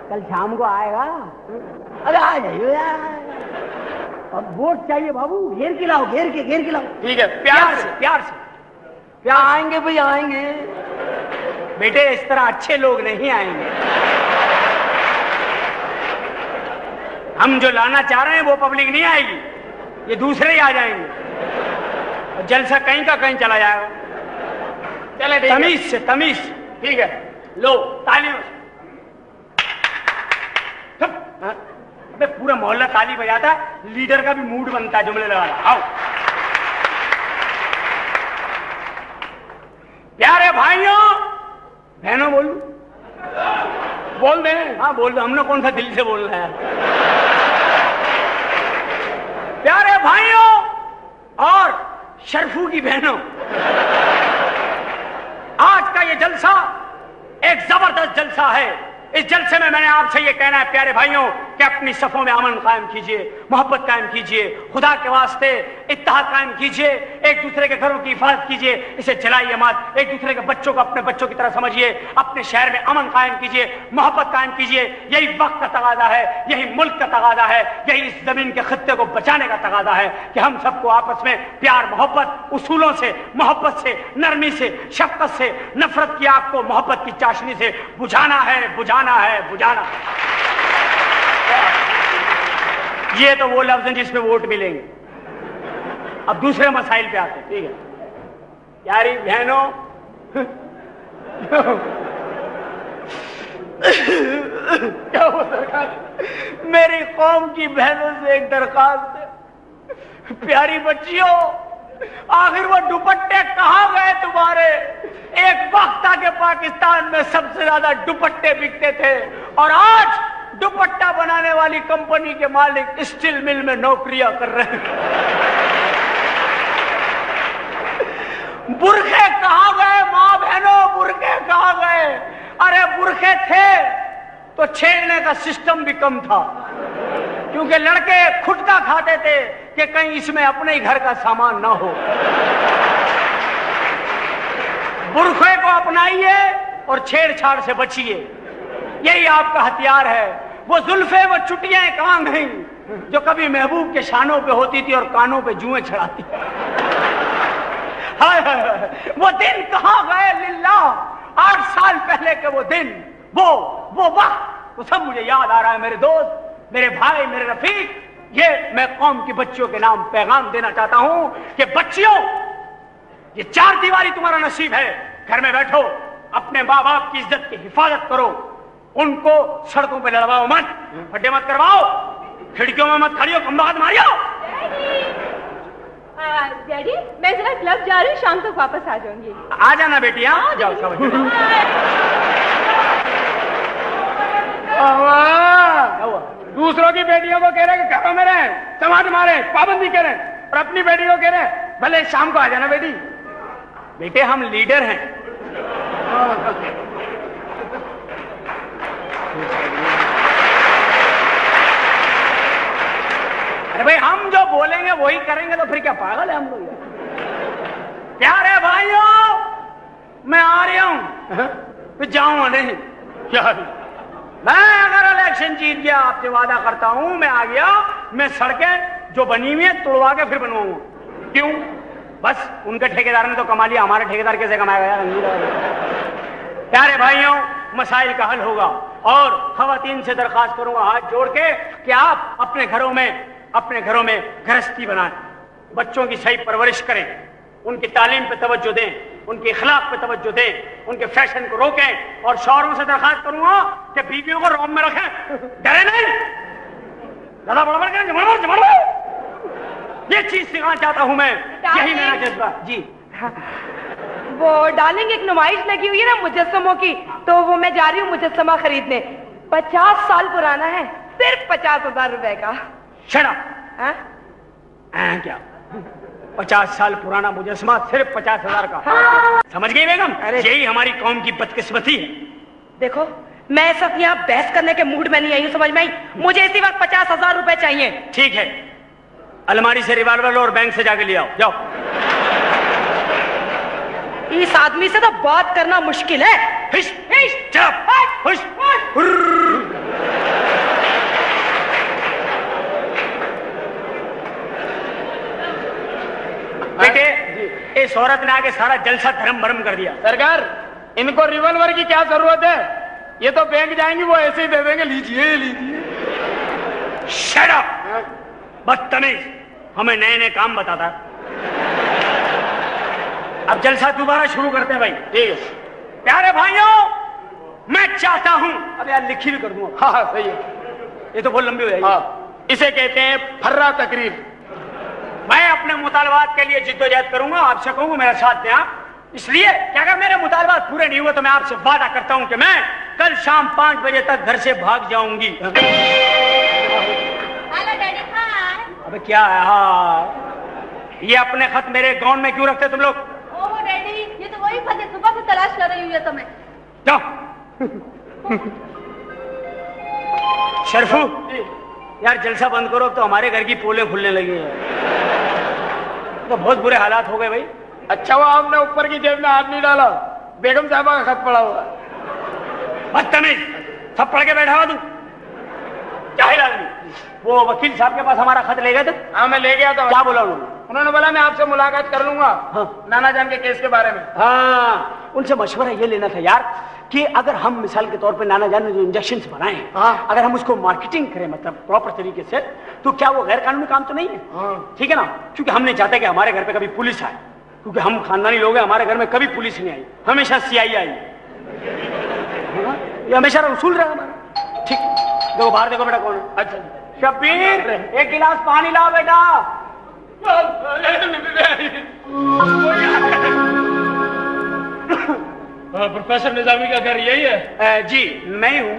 कल शाम को आएगा। अरे आ जाइए यार, अब वोट चाहिए बाबू, घेर के लाओ, घेर के लाओ। ठीक है, प्यार से प्यार आएंगे भाई आएंगे। बेटे इस तरह अच्छे लोग नहीं आएंगे। हम जो लाना चाह रहे हैं वो पब्लिक नहीं आएगी, ये दूसरे ही आ जाएंगे और जलसा कहीं का कहीं चला जाएगा। चले तमीज से तमीज। ठीक है, लो तालियों से। अबे पूरा मोहल्ला ताली बजाता है, लीडर का भी मूड बनता है जुमले लगाना। आओ प्यारे भाइयों बहनों, बोल दे। हाँ बोल दो, हमने कौन सा दिल से बोलना है। प्यारे भाइयों और शर्फू की बहनों, आज का ये जलसा एक जबरदस्त जलसा है। इस जलसे में मैंने आपसे ये कहना है प्यारे भाइयों कि अपनी सफों में अमन कायम कीजिए, मोहब्बत कायम कीजिए, खुदा के वास्ते इत्तेहाद कायम कीजिए, एक दूसरे के घरों की हिफाजत कीजिए, इसे जलाइए मत। एक दूसरे के बच्चों को अपने बच्चों की तरह समझिए, अपने शहर में अमन कायम कीजिए, मोहब्बत कायम कीजिए। यही वक्त का तकाजा है, यही मुल्क का तकाजा है, यही इस जमीन के खत्ते को बचाने का तकाजा है कि हम सबको आपस में प्यार मोहब्बत, उसूलों से, मोहब्बत से, नरमी से, शफकत से, नफरत की आग को मोहब्बत की चाशनी से बुझाना है, बुझाना। ये तो वो लफ्ज हैं जिस पे वोट मिलेंगे। अब दूसरे मसाइल पे आते हैं। ठीक है प्यारी बहनों, क्या हो दरखास्त, मेरी कौम की बहनों से एक दरखास्त है। प्यारी बच्चियों, आखिर वो दुपट्टे कहां गए तुम्हारे? एक वक्त था कि पाकिस्तान में सबसे ज्यादा दुपट्टे बिकते थे और आज दुपट्टा बनाने वाली कंपनी के मालिक स्टील मिल में नौकरियां कर रहे हैं। बुरखे कहां गए मां बहनों, बुरखे कहां गए? अरे बुरखे थे तो छेड़ने का सिस्टम भी कम था, क्योंकि लड़के खुटका खाते थे कि कहीं इसमें अपने ही घर का सामान ना हो। बुरखे को अपनाइए और छेड़छाड़ से बचिए, यही आपका हथियार है। वो जुल्फे, वो चुटियां कहां गई जो कभी महबूब के शानों पे होती थी और कानों पे जुएं चढ़ाती? हाय हाय हाय, वो दिन कहां गए लिल्लाह? 8 साल पहले के वो दिन, वो वक्त, वो सब मुझे याद आ रहा है। मेरे दोस्त, मेरे भाई, मेरे रफीक, ये मैं कौम की बच्चियों के नाम पैगाम देना चाहता हूं कि बच्चियों, ये 4 दीवारी तुम्हारा नसीब है। घर में बैठो, अपने माँ बाप की इज्जत की हिफाजत करो, उनको सड़कों पे लड़वाओ मत, फटे मत करवाओ, खिड़कियों में मत खड़ियो, खंबा मत मारियो। डैडी मैं जरा क्लब जा रही हूँ, शाम तक वापस आ जाऊंगी। आ जाना बेटी। हाँ जाओ सब। दूसरों की बेटियों को कह रहे कि घरों में रहे, समाज मारे, पाबंदी करें, और अपनी बेटी को कह रहे भले शाम को आ जाना बेटी। बेटे हम लीडर हैं। अरे भाई हम जो बोलेंगे वही करेंगे तो फिर क्या पागल है हम लोग? प्यारे भाइयों, मैं आ रहा हूं, फिर जाऊंगा नहीं। क्या मैं अगर इलेक्शन जीत गया, आपसे वादा करता हूं, मैं आ गया, मैं सड़कें जो बनी हुई है तोड़वा के फिर बनवाऊंगा। क्यों? बस उनके ठेकेदार ने तो कमा लिया, हमारे ठेकेदार कैसे कमाएगा यार? प्यारे भाइयों, मसाइल का हल होगा और खवातीन से दरखास्त करूंगा हाथ जोड़ के कि आप अपने घरों में गृहस्थी बनाएं, बच्चों की सही परवरिश करें, उनकी तालीम पे तवज्जो दें, उनके इखलाक पे तवज्जो दें, उनके फैशन को रोकें। और शौहरों से दरखास्त करूंगा कि बीवियों को रोम में रखें, डरे नहीं, ज्यादा बड़बड़ करें, ये चीज सिखाना चाहता हूं मैं, यही मेरा जज्बा। जी वो डार्लिंग एक नुमाइश लगी हुई है ना मुजस्समों की, तो वो मैं जा रही हूँ मुजस्समा खरीदने। 50 साल पुराना है, सिर्फ 50,000 रुपए का। शट क्या 50 साल पुराना मुजस्समा सिर्फ 50,000 का? हाँ। समझ गई बेगम? यही हमारी कौम की बदकिस्मती है। देखो मैं इस वक्त यहाँ बहस करने के मूड में नहीं आई हूँ, समझ में आई? मुझे इसी वक्त 50,000 रुपए चाहिए। ठीक है, अलमारी से रिवॉल्वर लो और बैंक से जाके ले आओ, जाओ। इस आदमी से तो बात करना मुश्किल है। हिश, हिश, चुप, हुश, हुर्र। बेटे, इस औरत ने आके सारा जलसा धर्म भरम कर दिया। सरकार, इनको रिवॉल्वर की क्या जरूरत है? ये तो बैंक जाएंगी, वो ऐसे ही दे देंगे, लीजिए लीजिए। शट अप, बदतमीज, हमें नए नए काम बताता। अब जलसा दोबारा शुरू करते हैं भाई। ठीक है प्यारे भाइयों, मैं चाहता हूं, अब यार लिखी भी कर दूंगा। हाँ सही है। ये तो बहुत लंबी हो जाएगी। हाँ, इसे कहते हैं फर्रा तकरीर। मैं अपने मुतालबात के लिए जिद्दोजहद करूंगा, आपसे कहूंगा मेरा साथ दें आप। इसलिए कि अगर मेरे मुतालबात पूरे नहीं हुए तो मैं आपसे वादा करता हूं कि मैं कल शाम 5 बजे तक घर से भाग जाऊंगी। हेलो डैडी, हाय। अबे क्या है? हाँ, ये अपने खत मेरे अकाउंट में क्यों रखते तुम लोग? ओह डैडी, ये तो वही खत है, सुबह से तलाश कर रही हूँ ये तो मैं। जाओ। शरफू, यार जलसा बंद करो, अब तो हमारे घर की पोलें खुलने लगी हैं। तो बहुत बुरे हालात हो गए भाई। अच्छा हुआ आपने ऊपर की जेब में हाथ नहीं डाला, बेगम साहबा का खत पड़ा हुआ। बदतमीज, सब पढ़ के बैठा हुआ तू, जाहिल आदमी। वो वकील साहब के पास हमारा खत ले गए थे। हाँ मैं ले गया था। क्या बोला उन्होंने? उन्होंने बोला मैं आपसे मुलाकात कर लूंगा। हाँ। नाना जान के केस के बारे में। हाँ, उनसे मशवरा ये लेना था यार कि अगर हम मिसाल के तौर पे नाना जान ने जो इंजेक्शन बनाए हैं, हाँ। अगर हम उसको मार्केटिंग करें मतलब प्रॉपर तरीके से, तो क्या वो गैर कानूनी काम तो नहीं है? हाँ। ठीक है ना? क्योंकि हम नहीं चाहते कि हमारे घर पे कभी पुलिस आए, क्योंकि हम खानदानी लोग हैं, हमारे घर में कभी पुलिस नहीं आई, हमेशा सीआई आई। ये हमेशा उसूल रहा हमारा। ठीक, देखो बाहर देखो बेटा कौन है। अच्छा शब्बीर, एक गिलास पानी लाओ बेटा। प्रोफेसर निजामी का घर यही है? जी मैं ही हूँ।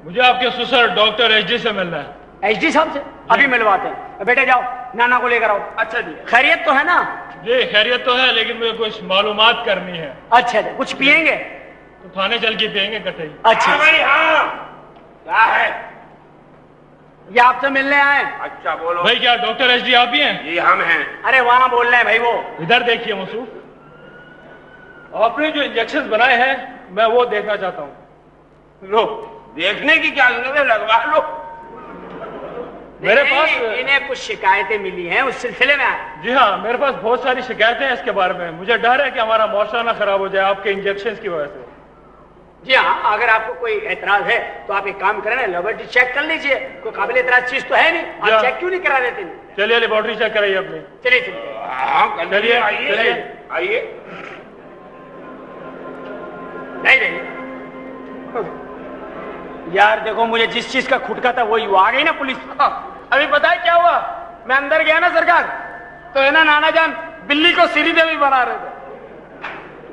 मुझे आपके ससुर डॉक्टर एचडी से मिलना है। एचडी साहब से अभी मिलवाते हैं। बेटे जाओ, नाना को लेकर आओ। अच्छा जी। खैरियत तो है ना? जी खैरियत तो है, लेकिन मुझे कुछ मालूमात करनी है। अच्छा, कुछ पियेंगे? तो थाने चल के पियेंगे कटई। अच्छा भाई, हाँ क्या है? ये आपसे मिलने आए? अच्छा बोलो। भाई क्या डॉक्टर एचडी आप ही हैं? जी हम हैं। अरे वहां बोल रहे हैं भाई। वो इधर देखिए मसूफ, आपने जो इंजेक्शन बनाए हैं मैं वो देखना चाहता हूँ। लो, देखने की क्या जरूरत है, लगवा लो। मेरे नहीं, पास इन्हें कुछ शिकायतें मिली हैं, उस सिलसिले में आए। जी हाँ, मेरे पास बहुत सारी शिकायतें हैं इसके बारे में। मुझे डर है कि हमारा मौसम ना खराब हो जाए आपके इंजेक्शन की वजह से। जी हाँ, अगर आपको कोई एतराज है तो आप एक काम करें ना, लेबोरेटरी चेक कर लीजिए। कोई काबिल एतराज चीज तो है नहीं, आप चेक क्यों नहीं करा देते? चलिए लेबोरेटरी चेक कराइए अपनी। चलिए चलिए। हाँ चलिए, आइए चलिए। आइए। नहीं नहीं यार देखो, मुझे जिस चीज का खुटका था वही हुआ। आ गई ना पुलिस। अभी पता है क्या हुआ? मैं अंदर गया ना सरकार, तो है ना नाना जान बिल्ली को श्री देवी बना रहे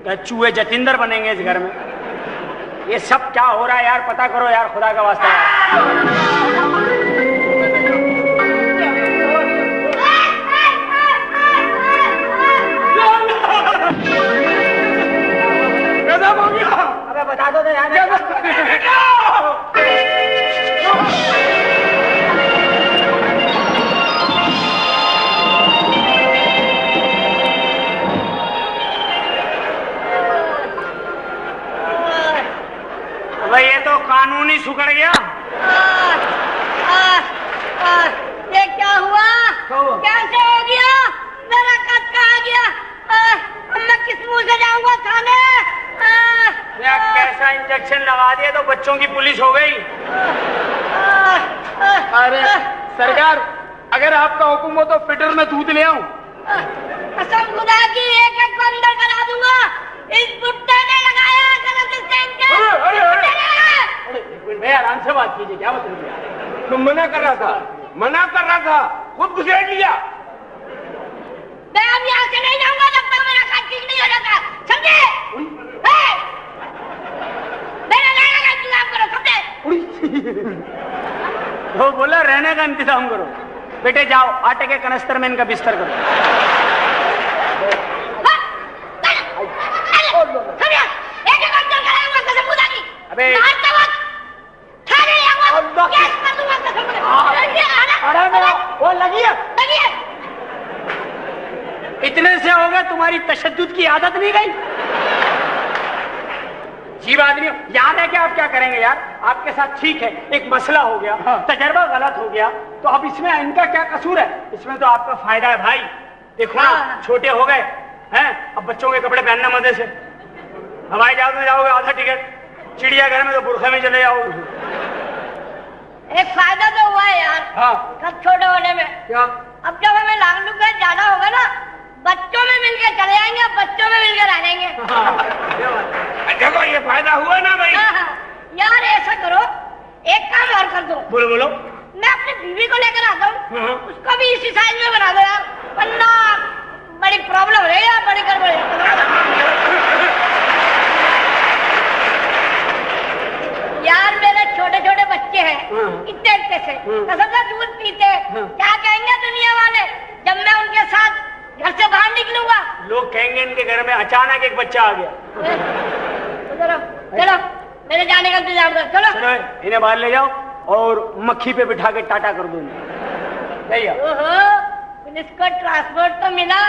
थे। चूहे जतिंदर बनेंगे इस घर में। ये सब क्या हो रहा है यार? पता करो यार, खुदा का वास्ता यार। गजब हो गया। अबे बता दो तो यार। भाई ये तो कानूनी सुकड़ गया। ये क्या हुआ? कैसे हो गया? मेरा कद कहाँ गया? मैं किस मुंह से जाऊंगा थाने? कैसा इंजेक्शन लगा दिया तो बच्चों की पुलिस हो गई। अरे सरकार, अगर आपका हुक्म हो तो फिटर में दूध ले आऊं? कसम खुदा की, एक एक को अंदर करा दूंगा। इस बुट्टे ने लगाया गलत स्टैंड के। भैया आराम से बात कीजिए, क्या मतलब? तुम मना कर रहा था, मना कर रहा था, खुद घुसेड़ लिया। मैं अब यहाँ से नहीं जाऊंगा जब तक मेरा काज ठीक नहीं हो जाता, समझे? मेरा रहने का इंतजाम करो, समझे? वो बोला रहने का इंतजाम करो। बेटे जाओ, आटे के कनस्तर में इनका बिस्तर करो। समझे? एक एक अंदर कराऊंगा कसम खुदा की। अबे मारते वक्त अरे मेरा वो लगी है। लगी है। इतने से हो गए, तुम्हारी तशद्दुद की आदत नहीं गई? जीव आदमी हो। याद है कि आप क्या करेंगे यार? आपके साथ ठीक है, एक मसला हो गया, तजर्बा गलत हो गया, तो अब इसमें इनका क्या कसूर है? इसमें तो आपका फायदा है भाई। देखो ना, छोटे हो गए हैं, अब बच्चों के कपड़े पहनना मजे से। हवाई जहाज में जाओगे आधा टिकट, चिड़ियाघर में तो बुरखे में चले जाओगे। एक फायदा तो हुआ है यार। हाँ। कब छोटे होने में क्या? अब जब हमें लाख रुपए ज्यादा होगा ना, बच्चों में मिलकर चले जाएंगे, बच्चों में मिलकर आ जाएंगे। देखो ये फायदा हुआ ना भाई। हाँ। यार ऐसा करो, एक काम और कर दो। बोलो बोलो। मैं अपनी बीवी को लेकर आता हूँ, उसको भी इसी साइज में बना दो यार, वरना बड़ी प्रॉब्लम हो रही है, बड़ी गड़बड़ यार। मेरे छोटे छोटे बच्चे हैं, इतने इतने से कसम से दूध पीते हैं। क्या कहेंगे दुनिया वाले जब मैं उनके साथ घर से बाहर निकलूंगा? लोग कहेंगे इनके घर में अचानक एक बच्चा आ गया। चलो चलो, मेरे जाने का इंतजार करो। चलो चलो इन्हें बाहर ले जाओ और मक्खी पे बिठा के टाटा कर दो। पुलिस को ट्रांसपोर्ट तो मिला।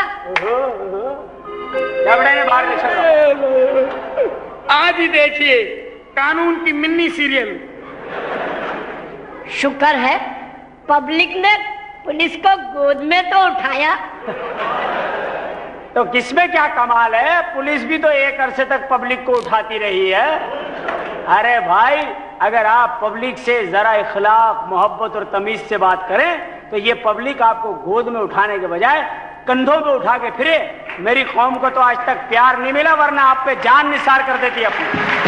इन्हें बाहर ले चलो। आज ही देखिए कानून की मिनी सीरियल। शुक्र है पब्लिक ने पुलिस को गोद में तो उठाया। तो किसमें क्या कमाल है? पुलिस भी तो एक अरसे तक पब्लिक को उठाती रही है। अरे भाई, अगर आप पब्लिक से जरा इखलाक, मोहब्बत और तमीज से बात करें तो ये पब्लिक आपको गोद में उठाने के बजाय कंधों पे उठा के फिरे। मेरी कौम को तो आज तक प्यार नहीं मिला, वरना आप पे जान निसार कर देती अपनी।